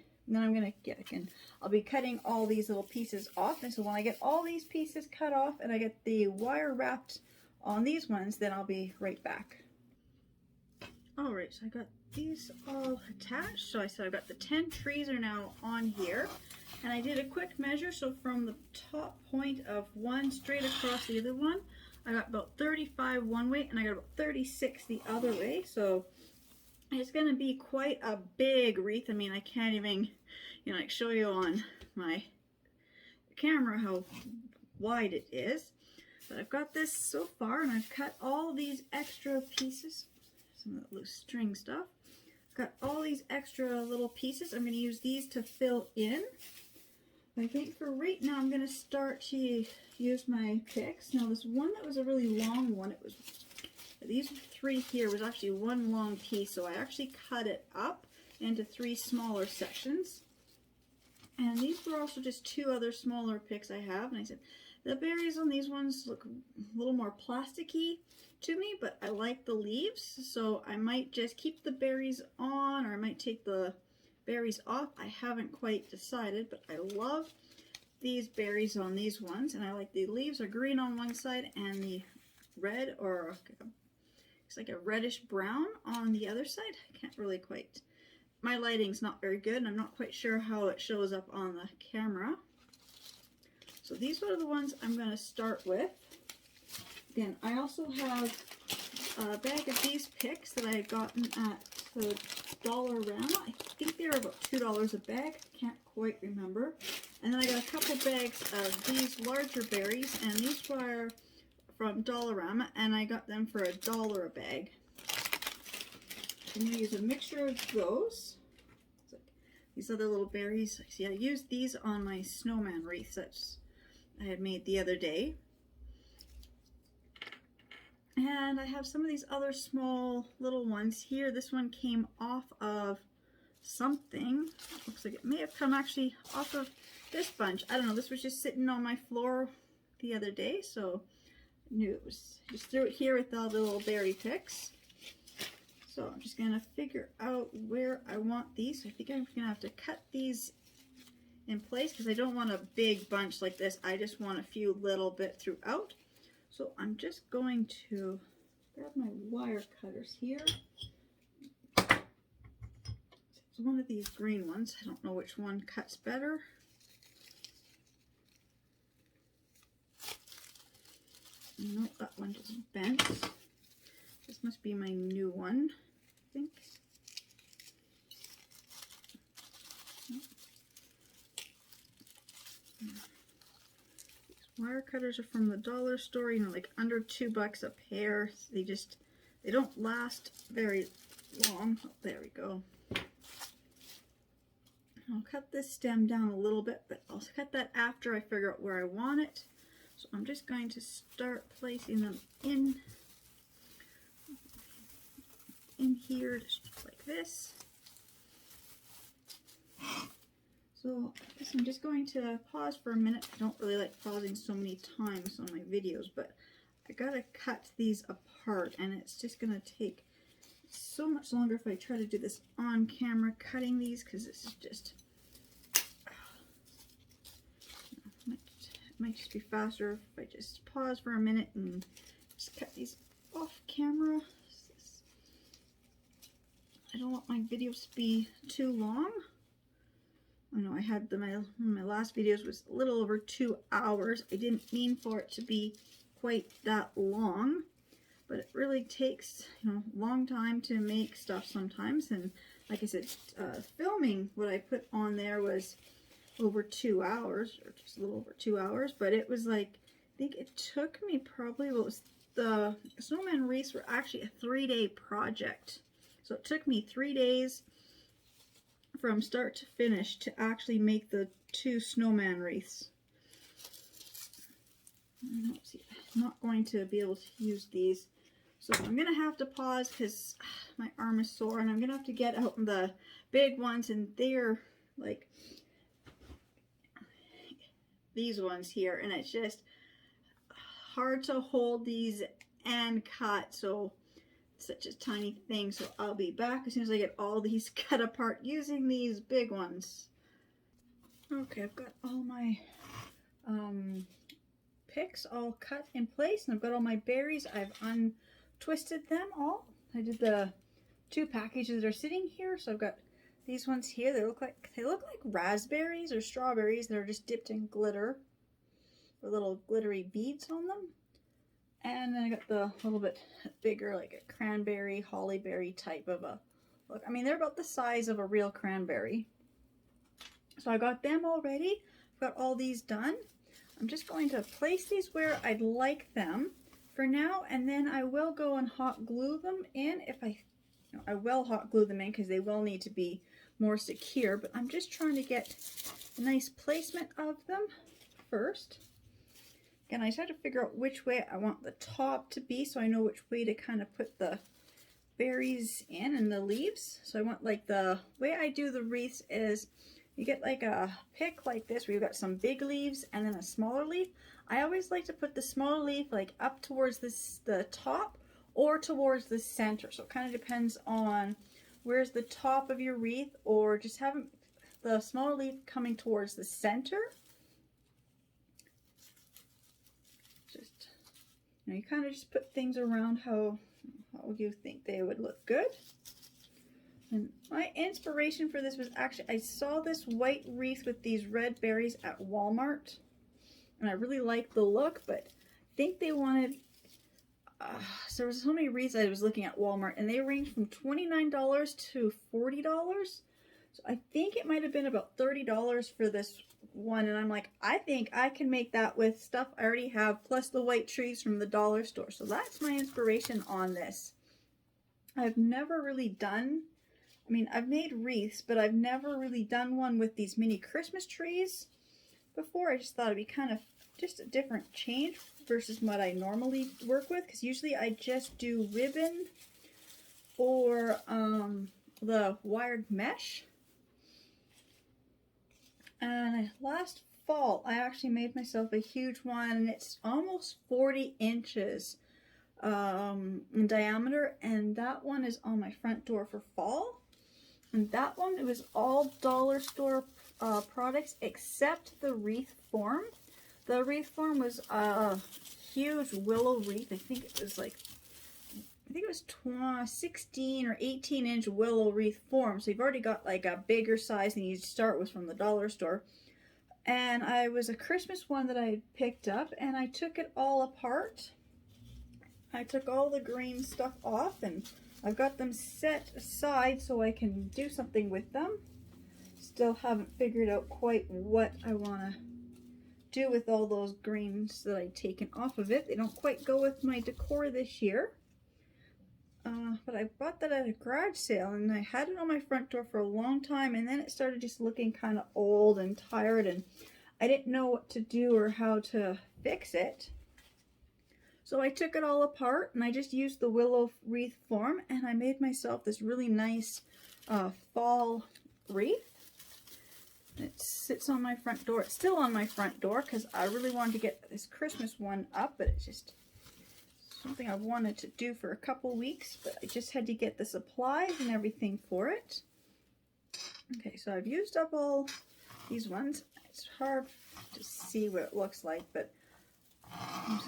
cutting all these little pieces off. And so when I get all these pieces cut off and I get the wire wrapped on these ones, then I'll be right back. All right, so I got these all attached. So I said I've got the 10 trees are now on here. And I did a quick measure, so from the top point of one straight across the other one, I got about 35 one way, and I got about 36 the other way. So it's going to be quite a big wreath. I mean, I can't even, like show you on my camera how wide it is. But I've got this so far, and I've cut all these extra pieces, some of the loose string stuff. I've got all these extra little pieces. I'm going to use these to fill in. I think for right now I'm going to start to use my picks. Now this one that was a really long one, it was, these three here was actually one long piece, so I actually cut it up into 3 smaller sections. And these were also just 2 other smaller picks I have. And I said, the berries on these ones look a little more plasticky to me, but I like the leaves, so I might just keep the berries on, or I might take the berries off. I haven't quite decided, but I love these berries on these ones, and I like the leaves are green on one side and the red, or it's like a reddish brown on the other side. I can't really quite, my lighting's not very good and I'm not quite sure how it shows up on the camera. So these are the ones I'm going to start with. Again, I also have a bag of these picks that I had gotten at the Dollarama. I think they were about $2 a bag. Can't quite remember. And then I got a couple bags of these larger berries, and these were from Dollarama, and I got them for $1 a bag. I'm going to use a mixture of those. These other little berries. See, I used these on my snowman wreath that I had made the other day. And I have some of these other small little ones here. This one came off of something. Looks like it may have come actually off of this bunch. I don't know. This was just sitting on my floor the other day, so I knew it was. Just threw it here with all the little berry picks. So I'm just going to figure out where I want these. I think I'm going to have to cut these in place because I don't want a big bunch like this. I just want a few little bit throughout. So I'm just going to grab my wire cutters here. It's one of these green ones. I don't know which one cuts better. Nope, that one just bent. This must be my new one, I think. Wire cutters are from the dollar store, you know, like under $2 a pair. They don't last very long. Oh, there we go. I'll cut this stem down a little bit, but I'll cut that after I figure out where I want it. So I'm just going to start placing them in here, just like this. So I guess I'm just going to pause for a minute. I don't really like pausing so many times on my videos, but I gotta cut these apart, and it's just gonna take so much longer if I try to do this on camera cutting these, because it's just it might just be faster if I just pause for a minute and just cut these off camera. I don't want my videos to be too long. I know I had my last videos was a little over 2 hours. I didn't mean for it to be quite that long, but it really takes, you know, a long time to make stuff sometimes. And like I said, filming what I put on there was over 2 hours, or just a little over 2 hours. But it was like, I think it took me probably, the snowman wreaths were actually a 3-day project. So it took me 3 days from start to finish to actually make the 2 snowman wreaths. I'm not going to be able to use these, so I'm gonna have to pause because my arm is sore, and I'm gonna have to get out the big ones, and they're like these ones here, and it's just hard to hold these and cut. So such a tiny thing. So I'll be back as soon as I get all these cut apart using these big ones. Okay, I've got all my picks all cut in place, and I've got all my berries. I've untwisted them all. I did the 2 packages that are sitting here. So I've got these ones here. They look like raspberries or strawberries that are just dipped in glitter, with little glittery beads on them. And then I got the little bit bigger, like a cranberry, hollyberry type of a look. I mean, they're about the size of a real cranberry. So I got them all ready. I've got all these done. I'm just going to place these where I'd like them for now, and then I will go and hot glue them in. I will hot glue them in because they will need to be more secure, but I'm just trying to get a nice placement of them first. And I just have to figure out which way I want the top to be, so I know which way to kind of put the berries in and the leaves. So I want, like, the way I do the wreaths is you get like a pick like this where you've got some big leaves and then a smaller leaf. I always like to put the smaller leaf like up towards the top or towards the center. So it kind of depends on where's the top of your wreath, or just having the smaller leaf coming towards the center. You kind of just put things around how you think they would look good. And my inspiration for this was actually, I saw this white wreath with these red berries at Walmart, and I really liked the look, but I think they wanted, so there was so many wreaths I was looking at Walmart, and they ranged from $29 to $40. So I think it might have been about $30 for this one, and I'm like, I think I can make that with stuff I already have, plus the white trees from the dollar store. So that's my inspiration on this. I've never really done, I mean, I've made wreaths, but I've never really done one with these mini Christmas trees before. I just thought it'd be kind of just a different change versus what I normally work with, because usually I just do ribbon or the wired mesh. And last fall, I actually made myself a huge one, and it's almost 40 inches in diameter, and that one is on my front door for fall. And that one, it was all dollar store products except the wreath form. The wreath form was a huge willow wreath. I think it was 16 or 18 inch willow wreath form. So you've already got like a bigger size than you start with from the dollar store. And I was a Christmas one that I had picked up, and I took it all apart I took all the green stuff off and I've got them set aside so I can do something with them. Still haven't figured out quite what I want to do with all those greens that I've taken off of it. They don't quite go with my decor this year. But I bought that at a garage sale and I had it on my front door for a long time, and then it started just looking kind of old and tired and I didn't know what to do or how to fix it. So I took it all apart and I just used the willow wreath form and I made myself this really nice fall wreath. It sits on my front door. It's still on my front door because I really wanted to get this Christmas one up, but it's just something I've wanted to do for a couple weeks, but I just had to get the supplies and everything for it. Okay, so I've used up all these ones. It's hard to see what it looks like, but I'm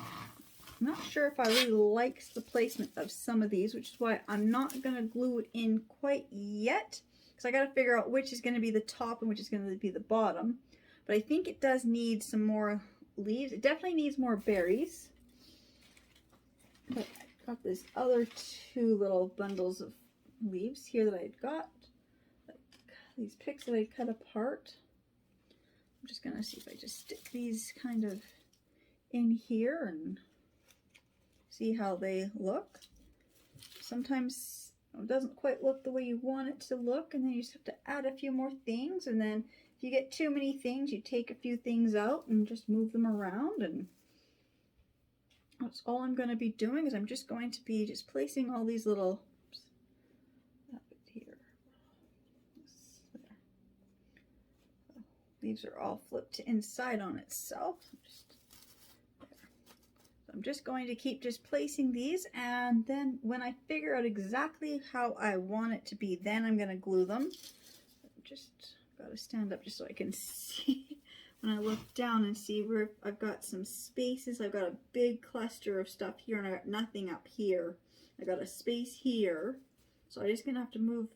not sure if I really like the placement of some of these, which is why I'm not going to glue it in quite yet, because I got to figure out which is going to be the top and which is going to be the bottom. But I think it does need some more leaves. It definitely needs more berries. But I got this other two little bundles of leaves here that I'd got. These picks that I cut apart. I'm just going to see if I just stick these kind of in here and see how they look. Sometimes it doesn't quite look the way you want it to look, and then you just have to add a few more things, and then if you get too many things, you take a few things out and just move them around. And that's all I'm going to be doing, is I'm just going to be just placing all these little, oops, that bit here, there. Leaves are all flipped inside on itself. I'm just going to keep just placing these, and then when I figure out exactly how I want it to be, then I'm going to glue them. Just got to stand up just so I can see. When I look down and see where I've got some spaces, I've got a big cluster of stuff here and I got nothing up here. I got a space here, so I'm just gonna have to move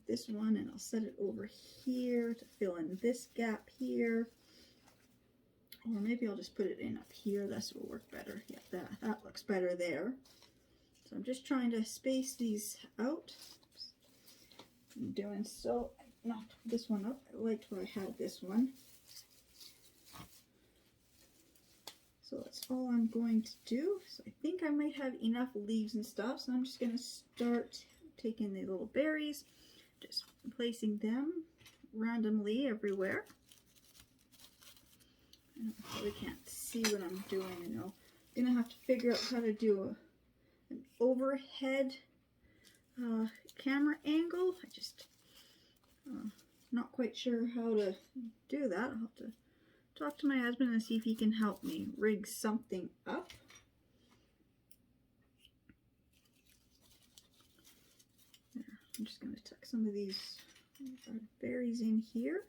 this one, and I'll set it over here to fill in this gap here. Or maybe I'll just put it in up here. This will work better. Yeah, that looks better there. So I'm just trying to space these out. I'm doing so. I knocked this one up. I liked where I had this one. So that's all I'm going to do. So I think I might have enough leaves and stuff. So I'm just going to start taking the little berries, just placing them randomly everywhere. I probably can't see what I'm doing. I'm going to have to figure out how to do an overhead camera angle. I just not quite sure how to do that. I'll have to talk to my husband and see if he can help me rig something up. There, I'm just going to tuck some of these berries in here.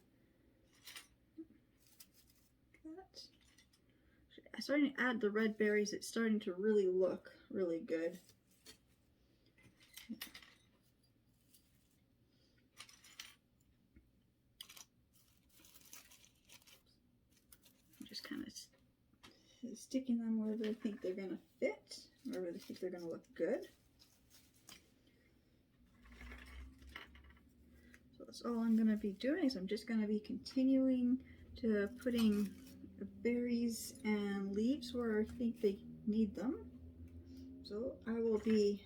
I'm starting to add the red berries. It's starting to really look really good. I'm just kind of sticking them where I think they're going to fit, or where I think they're going to look good. So that's all I'm going to be doing, is I'm just going to be continuing to putting the berries and leaves where I think they need them. So I will be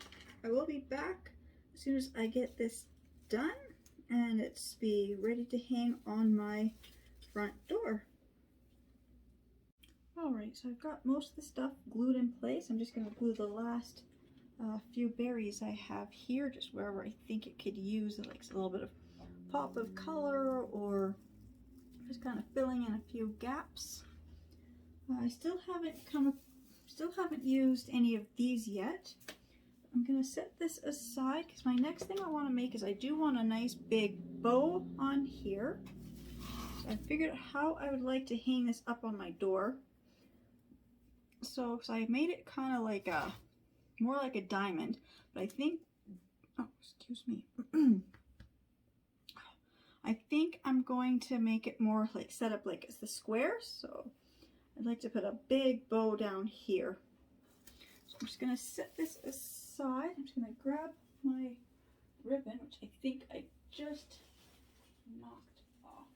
back as soon as I get this done and it's be ready to hang on my front door. Alright, so I've got most of the stuff glued in place. I'm just going to glue the last few berries I have here, just wherever I think it could use like a little bit of pop of color, or just kind of filling in a few gaps. I still haven't used any of these yet. I'm gonna set this aside because my next thing I want to make is I do want a nice big bow on here. So I figured out how I would like to hang this up on my door. So I made it kind of like more like a diamond, but I think, oh, excuse me. I think I'm going to make it more like set up like it's the square. So I'd like to put a big bow down here. So I'm just going to set this aside. I'm just going to grab my ribbon, which I think I just knocked off.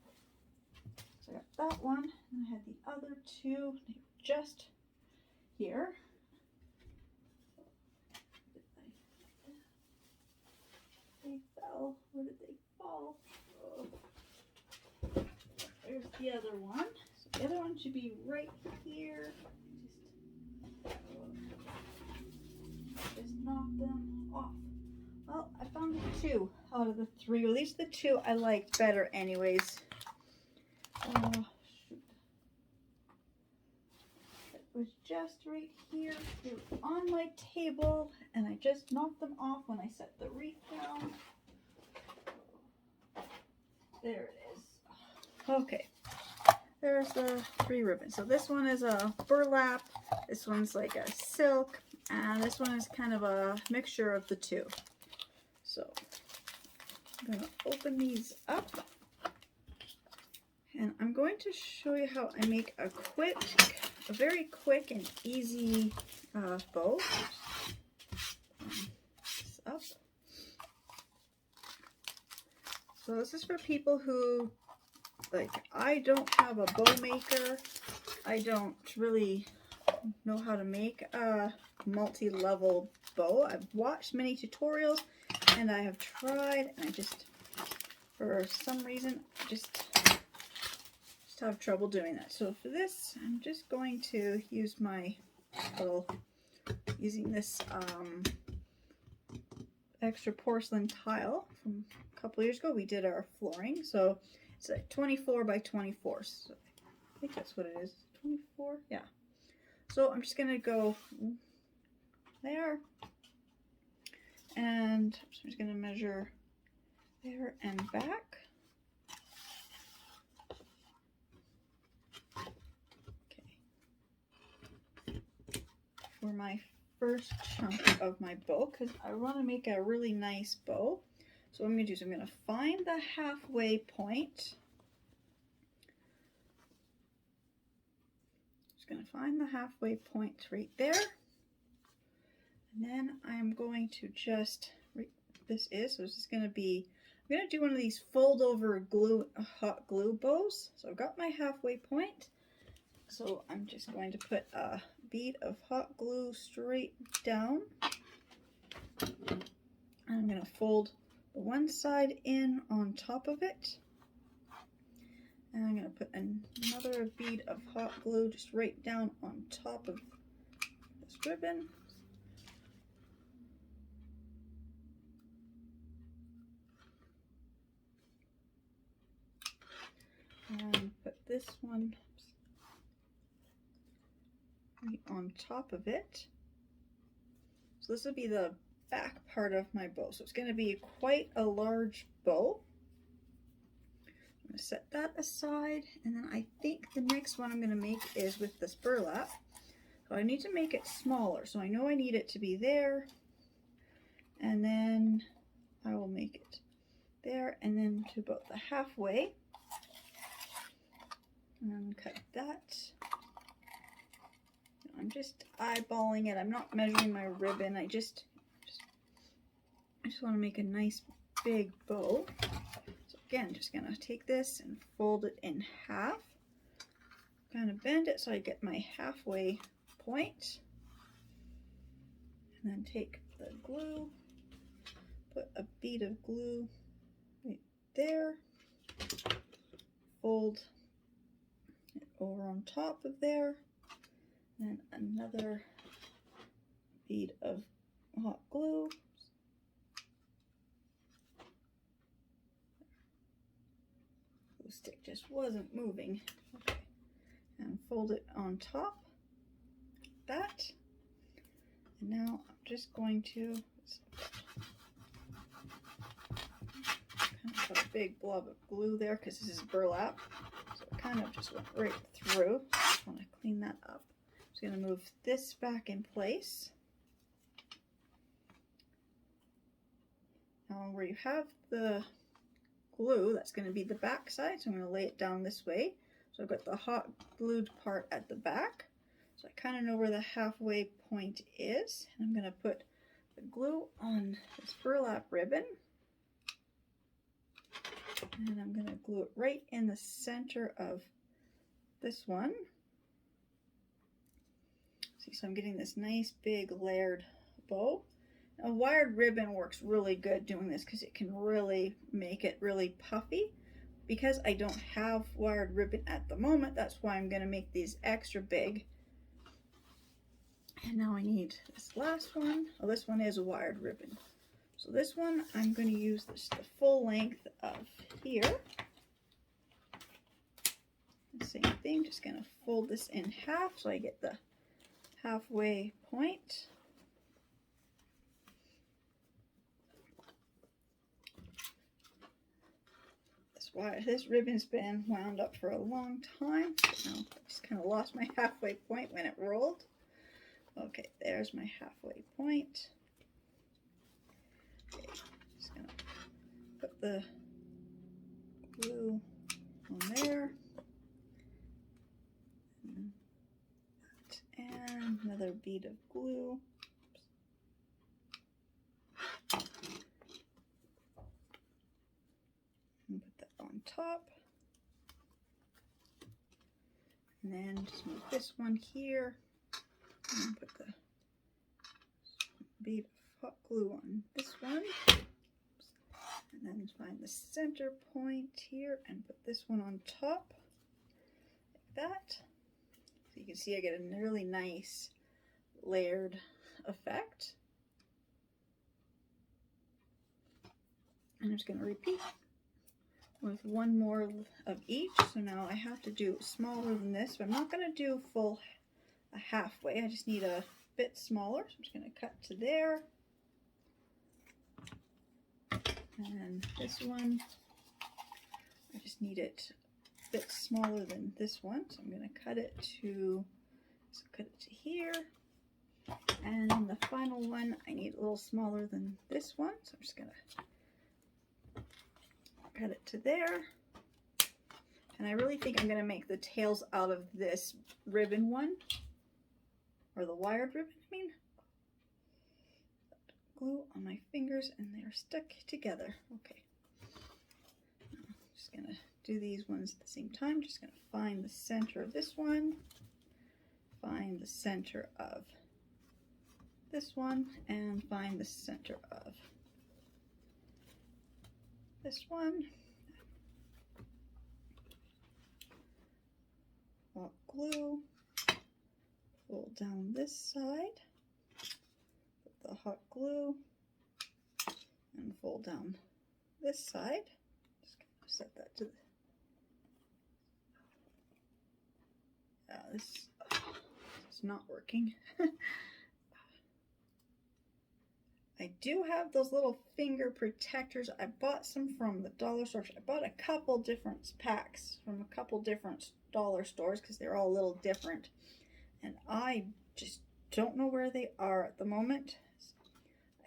So I got that one, and I had the other two just here. They fell. Where did they fall? Oh. There's the other one. So the other one should be right here. Just knock them off. Well, I found 2 out of the 3. At least the 2 I liked better anyways. Shoot. It was just right here. They were on my table and I just knocked them off when I set the wreath down. There it is. Okay. There's the 3 ribbons. So this one is a burlap, this one's like a silk, and this one is kind of a mixture of the 2. So I'm going to open these up, and I'm going to show you how I make a very quick and easy bow. This up. So this is for people who, like, I don't have a bow maker. I don't really know how to make a multi-level bow. I've watched many tutorials and I have tried, and I just, for some reason, just have trouble doing that. So for this, I'm just going to use my using this extra porcelain tile from a couple years ago. We did our flooring, so it's like 24 by 24. So I think that's what it is. 24, yeah. So I'm just gonna go there, and I'm just gonna measure there and back. Okay. For my first chunk of my bow, because I want to make a really nice bow. So what I'm going to do is I'm going to find the halfway point. Just going to find the halfway point right there. And then I'm going to just, so this is going to be, I'm going to do one of these fold over hot glue bows. So I've got my halfway point. So I'm just going to put a bead of hot glue straight down. And I'm going to fold the one side in on top of it. And I'm going to put another bead of hot glue just right down on top of this ribbon. And put this one right on top of it. So this will be the back part of my bow. So it's going to be quite a large bow. I'm going to set that aside, and then I think the next one I'm going to make is with this burlap. So I need to make it smaller. So I know I need it to be there, and then I will make it there, and then to about the halfway, and cut that. I'm just eyeballing it. I'm not measuring my ribbon. I just want to make a nice big bow. So again, just gonna take this and fold it in half. Kind of bend it so I get my halfway point. And then take the glue, put a bead of glue right there, fold it over on top of there. And another bead of hot glue. The stick just wasn't moving. Okay. And fold it on top, like that. And now I'm just going to kind of put a big blob of glue there because this is burlap. So it kind of just went right through. I want to clean that up. I'm going to move this back in place. Now where you have the glue, that's going to be the back side, so I'm going to lay it down this way. So I've got the hot glued part at the back. So I kind of know where the halfway point is. And I'm going to put the glue on this burlap ribbon. And I'm going to glue it right in the center of this one. See, so I'm getting this nice big layered bow. A wired ribbon works really good doing this because it can really make it really puffy. Because I don't have wired ribbon at the moment, that's why I'm going to make these extra big. And now I need this last one. Oh, this one is a wired ribbon. So this one, I'm going to use this the full length of here. Same thing, just going to fold this in half so I get the halfway point. This ribbon's been wound up for a long time. So now I just kind of lost my halfway point when it rolled. Okay, there's my halfway point. Okay, just gonna put the glue on there. And another bead of glue. And put that on top. And then just move this one here. And put the bead of hot glue on this one. And then find the center point here and put this one on top. Like that. So you can see I get a really nice layered effect. And I'm just going to repeat with one more of each. So now I have to do smaller than this, but I'm not going to do full a halfway. I just need a bit smaller. So I'm just going to cut to there. And this one, I just need it a bit smaller than this one. So I'm going to cut it to here. And then the final one, I need a little smaller than this one. So I'm just going to cut it to there. And I really think I'm going to make the tails out of this ribbon one, or the wired ribbon, I mean. Glue on my fingers and they're stuck together. Okay. I'm just going to do these ones at the same time. Just going to find the center of this one, find the center of this one, and find the center of this one. Hot glue, fold down this side, put the hot glue, and fold down this side. Just gonna set that to the, this is not working. I do have those little finger protectors. I bought some from the dollar store. I bought a couple different packs from a couple different dollar stores because they're all a little different. And I just don't know where they are at the moment.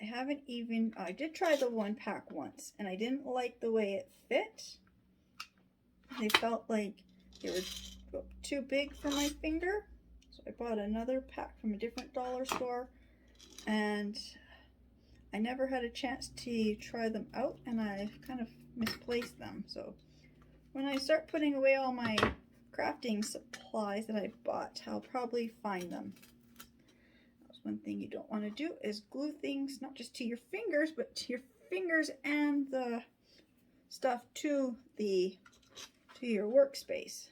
I haven't even, I did try the one pack once and I didn't like the way it fit. They felt like they were too big for my finger. So I bought another pack from a different dollar store and I never had a chance to try them out and I kind of misplaced them. So when I start putting away all my crafting supplies that I bought, I'll probably find them. That's one thing you don't want to do is glue things not just to your fingers, but to your fingers and the stuff to your workspace.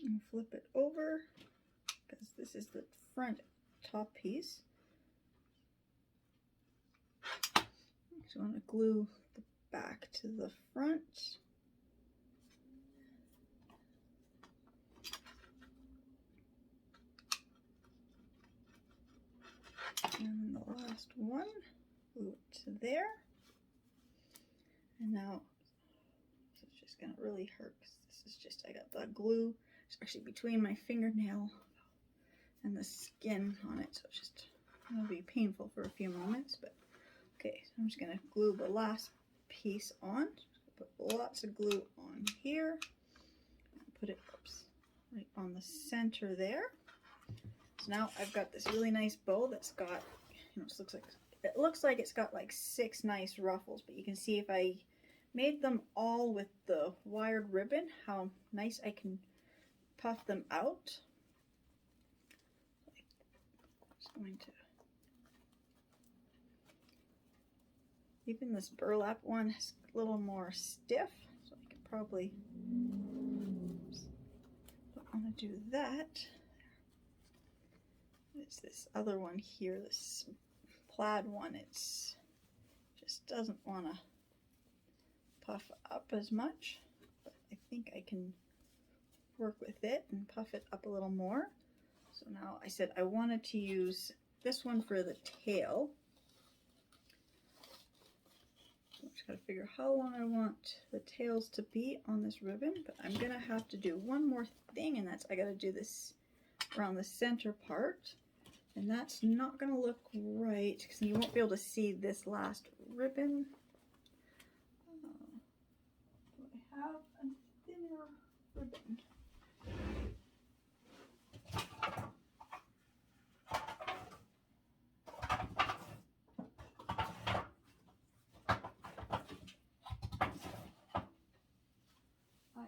And flip it over because this is the front top piece. So I want to glue the back to the front. And the last one, glue it to there. And now this is just going to really hurt because this is just, I got the glue. It's actually between my fingernail and the skin on it, so it's just it'll be painful for a few moments. But okay, so I'm just gonna glue the last piece on. Put lots of glue on here. Put it right on the center there. So now I've got this really nice bow that's got, you know, it looks like it's got like 6 nice ruffles, but you can see if I made them all with the wired ribbon, how nice I can puff them out. Just going to, even this burlap one is a little more stiff, so I could probably, I want to do that. It's this other one here, this plaid one, it's just doesn't want to puff up as much, but I think I can work with it and puff it up a little more. So now I said I wanted to use this one for the tail. So I just got to figure how long I want the tails to be on this ribbon, but I'm gonna have to do one more thing, and that's I got to do this around the center part, and that's not gonna look right because you won't be able to see this last ribbon. Do I have a thinner ribbon? I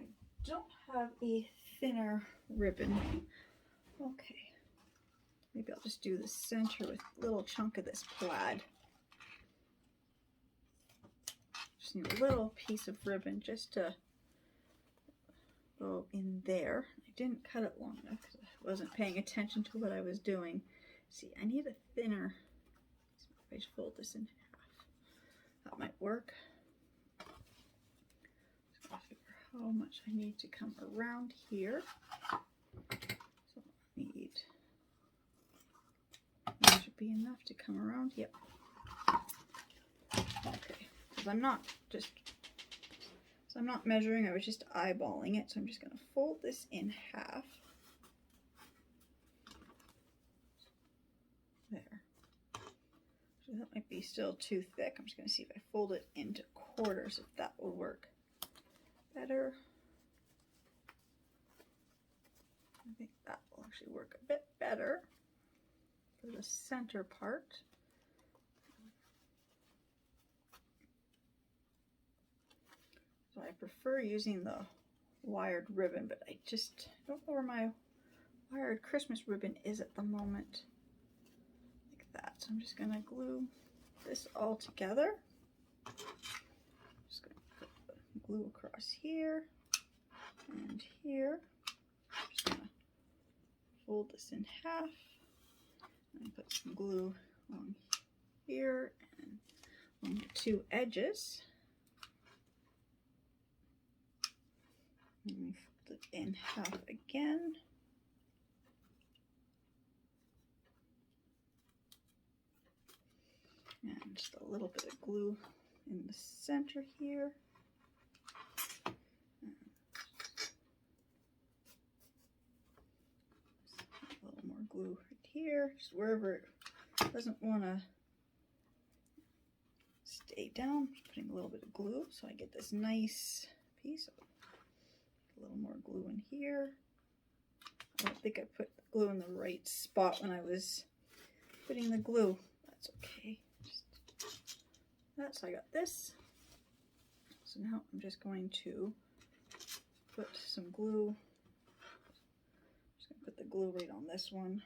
don't have a thinner ribbon. Okay, maybe I'll just do the center with a little chunk of this plaid. Just need a little piece of ribbon just to go in there. I didn't cut it long enough because I wasn't paying attention to what I was doing. See, I need a thinner. I just fold this in half. That might work. Just gotta figure how much I need to come around here. So I need, that should be enough to come around. Yep. Okay, because I'm not measuring, I was just eyeballing it, so I'm just going to fold this in half. There. So that might be still too thick. I'm just going to see if I fold it into quarters, if that will work better. I think that will actually work a bit better for the center part. So I prefer using the wired ribbon, but I just don't know where my wired Christmas ribbon is at the moment. Like that. So I'm just going to glue this all together. Just going to put the glue across here and here. Just going to fold this in half and put some glue along here and on the 2 edges. And we fold it in half again. And just a little bit of glue in the center here. A little more glue right here, just wherever it doesn't want to stay down. Just putting a little bit of glue so I get this nice piece. A little more glue in here. I don't think I put the glue in the right spot when I was putting the glue. That's okay. Just that, so I got this. So now I'm just going to put some glue. Just going to put the glue right on this one.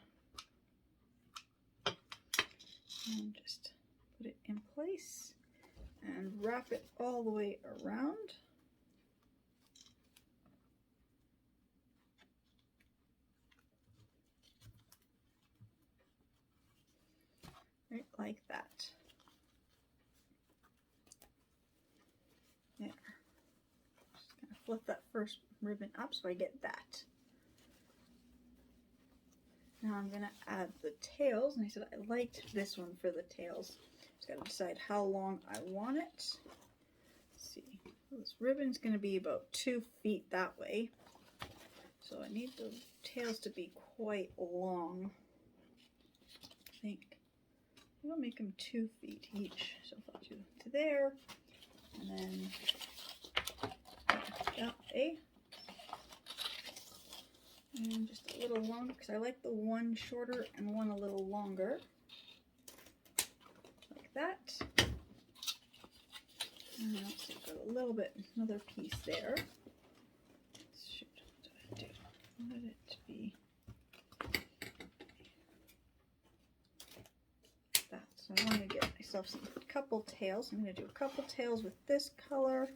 And just put it in place and wrap it all the way around. Right, like that. There. Just gonna flip that first ribbon up so I get that. Now I'm gonna add the tails, and I said I liked this one for the tails. Just gotta decide how long I want it. Let's see. Well, this ribbon's gonna be about 2 feet that way. So I need the tails to be quite long. I think I'll make them 2 feet each. So if I do to there, and then that way. And just a little longer, because I like the one shorter and one a little longer. Like that. And let's see, got a little bit, another piece there. Shoot, what did I do? I wanted it to be that. So I want to get myself some couple tails. I'm going to do a couple tails with this color.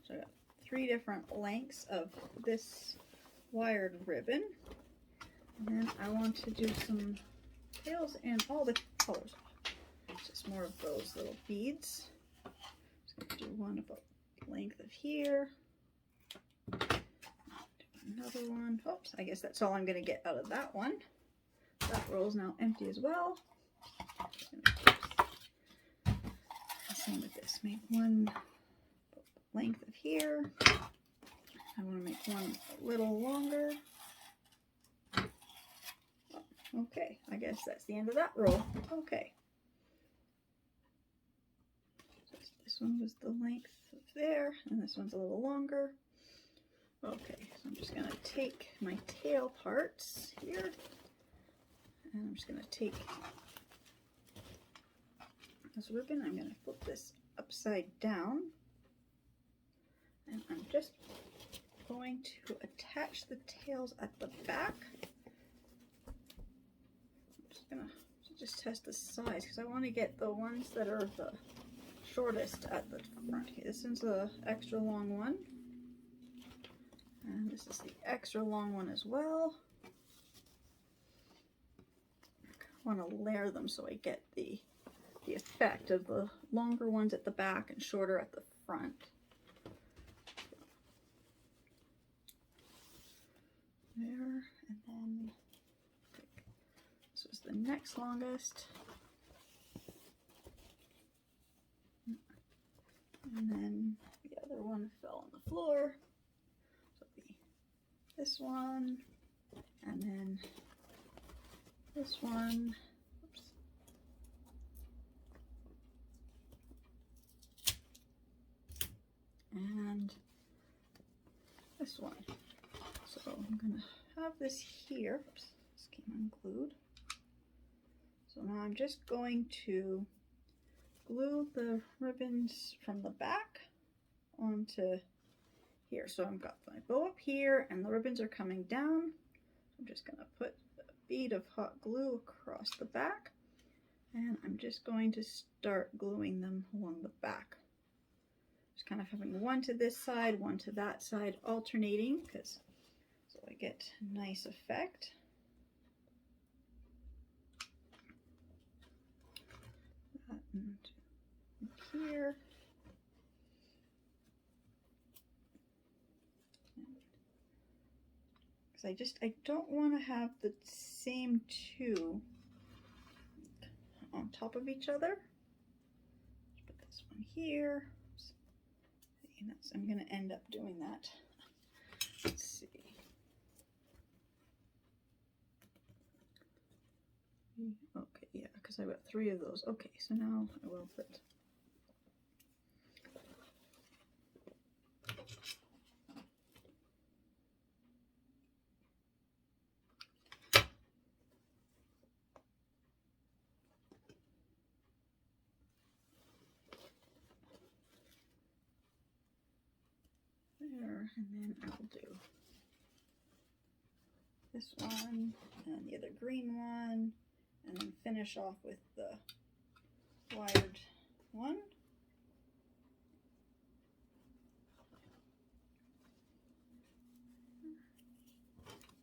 So I got 3 different lengths of this wired ribbon. And then I want to do some tails in all the colors. Just more of those little beads. Just going to do one about the length of here. Do another one. Oops, I guess that's all I'm going to get out of that one. That roll is now empty as well. Same with this. Make one length of here. I want to make one a little longer. Oh, okay, I guess that's the end of that row. Okay. So this one was the length of there, and this one's a little longer. Okay, so I'm just going to take my tail parts here, and I'm just going to take this ribbon. I'm going to flip this upside down. And I'm just going to attach the tails at the back. I'm just going to just test the size because I want to get the ones that are the shortest at the front. This is the extra long one. And this is the extra long one as well. I want to layer them so I get the effect of the longer ones at the back and shorter at the front. There, and then this was the next longest, and then the other one fell on the floor, so this one, and then this one. Oops. And this one. So I'm going to have this here. Oops, this came unglued. So now I'm just going to glue the ribbons from the back onto here. So I've got my bow up here and the ribbons are coming down. I'm just going to put a bead of hot glue across the back, and I'm just going to start gluing them along the back. Just kind of having one to this side, one to that side, alternating, because so I get a nice effect. That and here. Because I don't want to have the same 2 on top of each other. Just put this one here. And I'm going to end up doing that. Let's see. Okay, yeah, because I've got 3 of those. Okay, so now I will put there, and then I will do this one and the other green one, and then finish off with the wired one.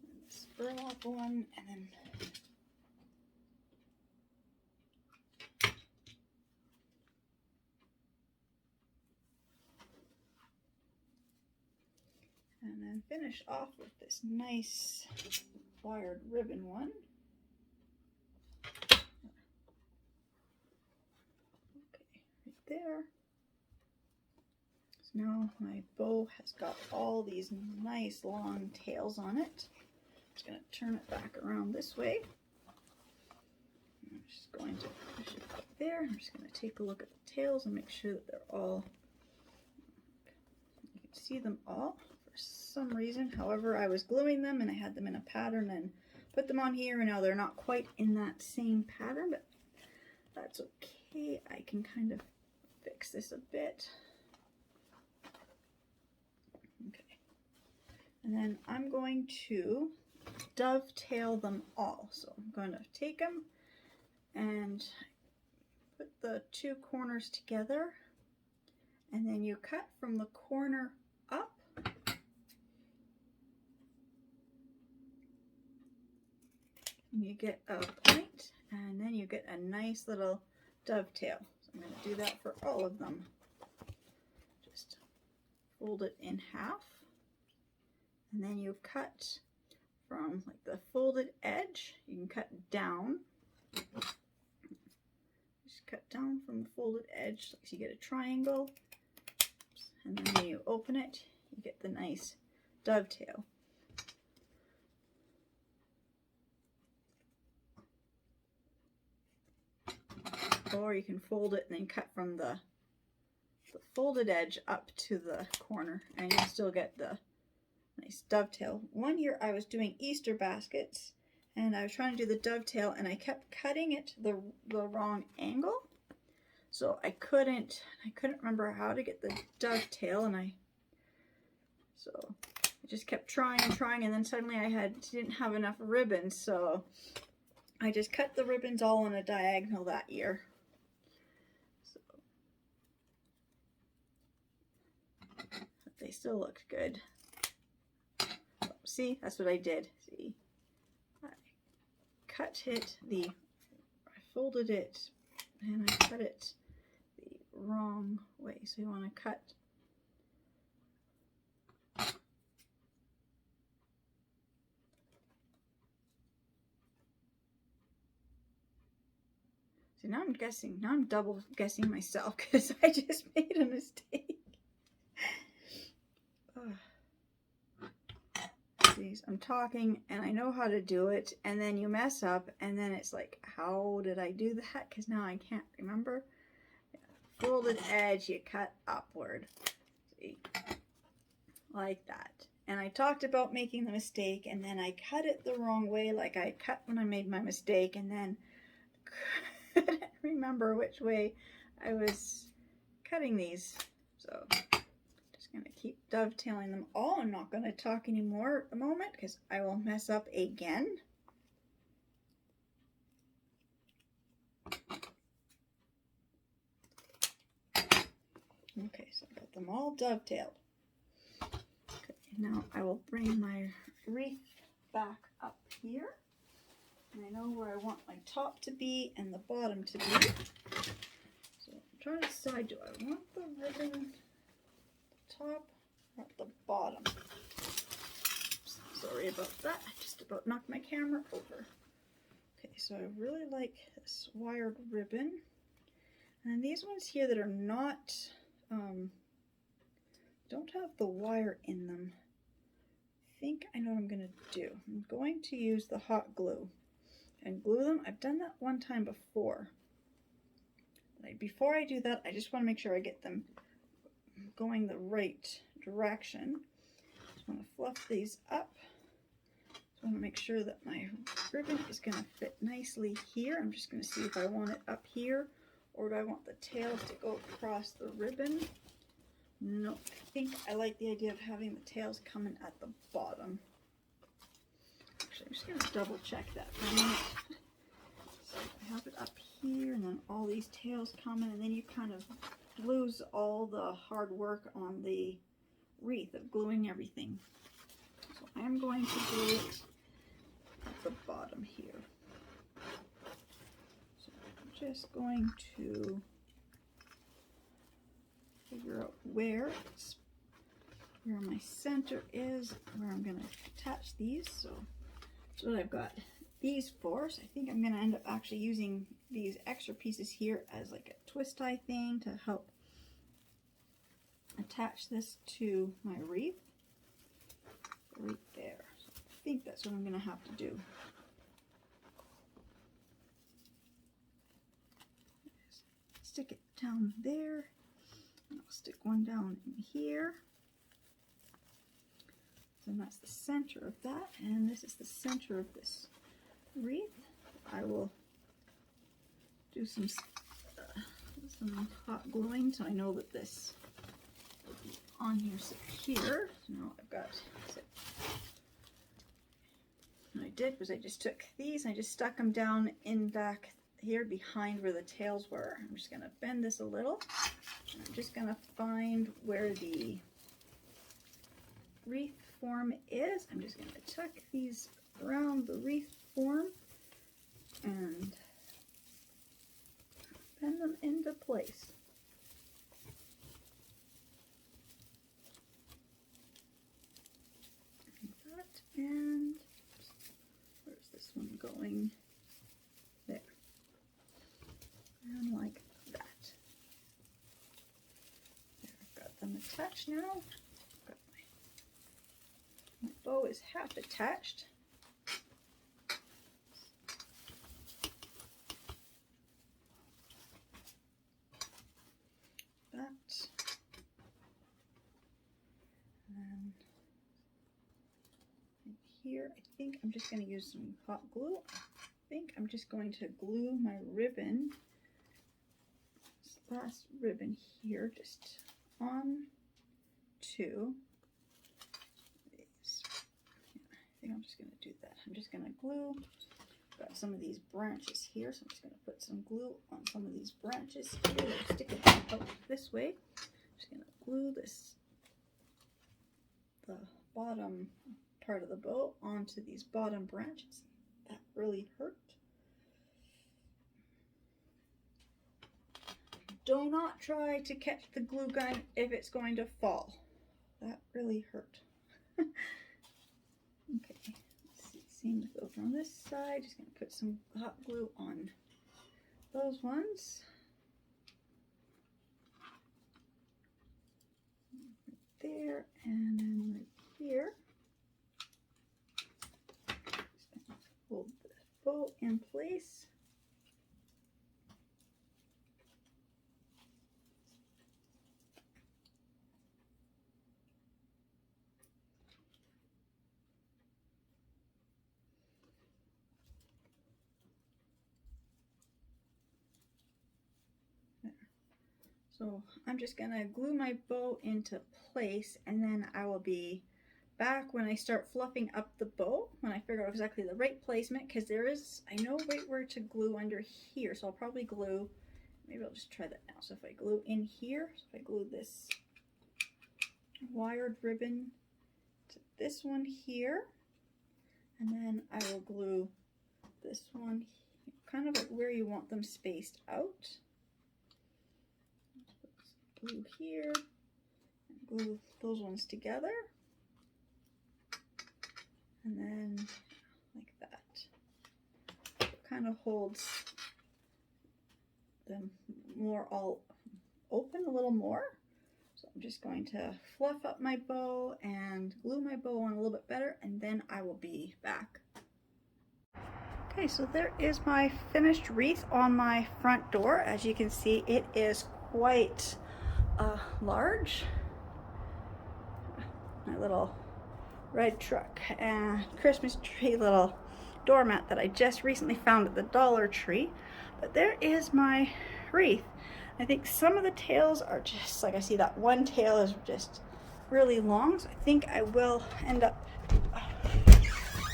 And this burlap one, and then finish off with this nice wired ribbon one. Okay, right there. Now my bow has got all these nice long tails on it. I'm just going to turn it back around this way. I'm just going to push it up there. I'm just going to take a look at the tails and make sure that they're all, you can see them all for some reason. However, I was gluing them and I had them in a pattern and put them on here, and now they're not quite in that same pattern, but that's okay. I can kind of fix this a bit. Okay. And then I'm going to dovetail them all. So I'm going to take them and put the two corners together, and then you cut from the corner up. And you get a point, and then you get a nice little dovetail. So I'm going to do that for all of them. Just fold it in half, and then you cut from like the folded edge. You can cut down. Just cut down from the folded edge, so you get a triangle, and then when you open it, you get the nice dovetail. Or you can fold it and then cut from the folded edge up to the corner, and you'll still get the nice dovetail. One year I was doing Easter baskets, and I was trying to do the dovetail, and I kept cutting it the wrong angle, so I couldn't remember how to get the dovetail, and I just kept trying and trying, and then suddenly I didn't have enough ribbons, so I just cut the ribbons all on a diagonal that year. They still look good. Oh, see, that's what I did. See, I cut it I folded it and I cut it the wrong way. So you want to cut See, now I'm double guessing myself because I just made a mistake. See, I'm talking and I know how to do it, and then you mess up, and then it's like, how did I do that? Because now I can't remember. Folded edge, you cut upward. See, like that. And I talked about making the mistake, and then I cut it the wrong way, like I cut when I made my mistake, and then couldn't remember which way I was cutting these. So just going to keep dovetailing them all. I'm not going to talk anymore at the moment because I will mess up again. Okay, so I got them all dovetailed. Okay, now I will bring my wreath back up here. And I know where I want my top to be and the bottom to be. So I'm trying to decide, do I want the ribbon at the top or at the bottom? Oops, sorry about that. I just about knocked my camera over. Okay, so I really like this wired ribbon. And these ones here that are not, don't have the wire in them. I think I know what I'm going to do. I'm going to use the hot glue and glue them. I've done that one time before. Before I do that, I just want to make sure I get them going the right direction. Just want to fluff these up. Just want to make sure that my ribbon is going to fit nicely here. I'm just going to see if I want it up here, or do I want the tails to go across the ribbon? No, I think I like the idea of having the tails coming at the bottom. Actually, I'm just going to double check that for a minute. So I have it up here, and then all these tails coming, and then you kind of lose all the hard work on the wreath of gluing everything. So I'm going to glue it at the bottom here. So I'm just going to figure out where my center is, where I'm going to attach these. So that's what I've got these for. So I think I'm going to end up actually using these extra pieces here as like a twist tie thing to help attach this to my wreath right there. So I think that's what I'm going to have to do. Stick it down there, and I'll stick one down in here. So that's the center of that, and this is the center of this wreath. I will do some hot gluing so I know that this will be on here secure. So now I've got, what I did was I just took these and I just stuck them down in back here behind where the tails were. I'm just going to bend this a little, and I'm just going to find where the wreath form is. I'm just going to tuck these around the wreath form and bend them into place. Like that, and where's this one going? There. And like that. There, I've got them attached now. Got my bow is half attached. That. And then in here, I think I'm just going to use some hot glue. I think I'm just going to glue my ribbon, this last ribbon here, just on to these. Yeah, I think I'm just going to do that. I'm just going to glue. Got some of these branches here, so I'm just going to put some glue on some of these branches here. Stick it out this way. I'm just going to glue the bottom part of the bow onto these bottom branches. That really hurt. Do not try to catch the glue gun if it's going to fall. That really hurt. Okay, let's see. Same over on this side. Just going to put some hot glue on those ones. Right there, and then right here. Just going to hold the bow in place. So I'm just going to glue my bow into place, and then I will be back when I start fluffing up the bow, when I figure out exactly the right placement, because there is, I know right where to glue under here, so I'll probably glue, maybe I'll just try that now. So if I glue in here, so if I glue this wired ribbon to this one here, and then I will glue this one kind of like where you want them spaced out. Glue here, and glue those ones together, and then like that. It kind of holds them more all open a little more. So I'm just going to fluff up my bow and glue my bow on a little bit better, and then I will be back. Okay, so there is my finished wreath on my front door. As you can see, it is quite large. My little red truck and Christmas tree little doormat that I just recently found at the Dollar Tree. But there is my wreath. I think some of the tails are just, like I see that one tail is just really long, so I think I will end up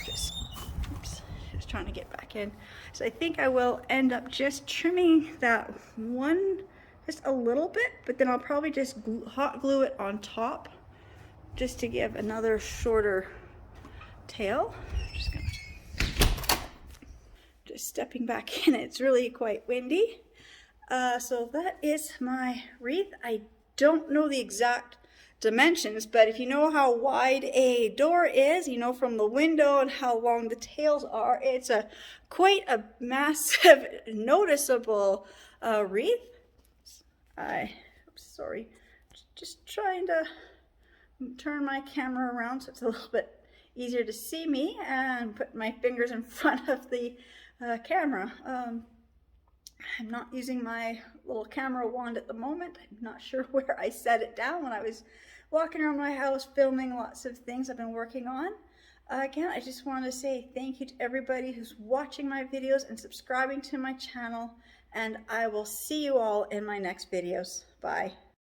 just trying to get back in. So I think I will end up just trimming that one just a little bit, but then I'll probably just hot glue it on top just to give another shorter tail. Just stepping back in. It's really quite windy. So that is my wreath. I don't know the exact dimensions, but if you know how wide a door is, you know from the window and how long the tails are, it's quite a massive, noticeable wreath. Sorry, just trying to turn my camera around so it's a little bit easier to see me and put my fingers in front of the camera. I'm not using my little camera wand at the moment. I'm not sure where I set it down when I was walking around my house filming lots of things I've been working on. Again, I just want to say thank you to everybody who's watching my videos and subscribing to my channel, and I will see you all in my next videos. Bye.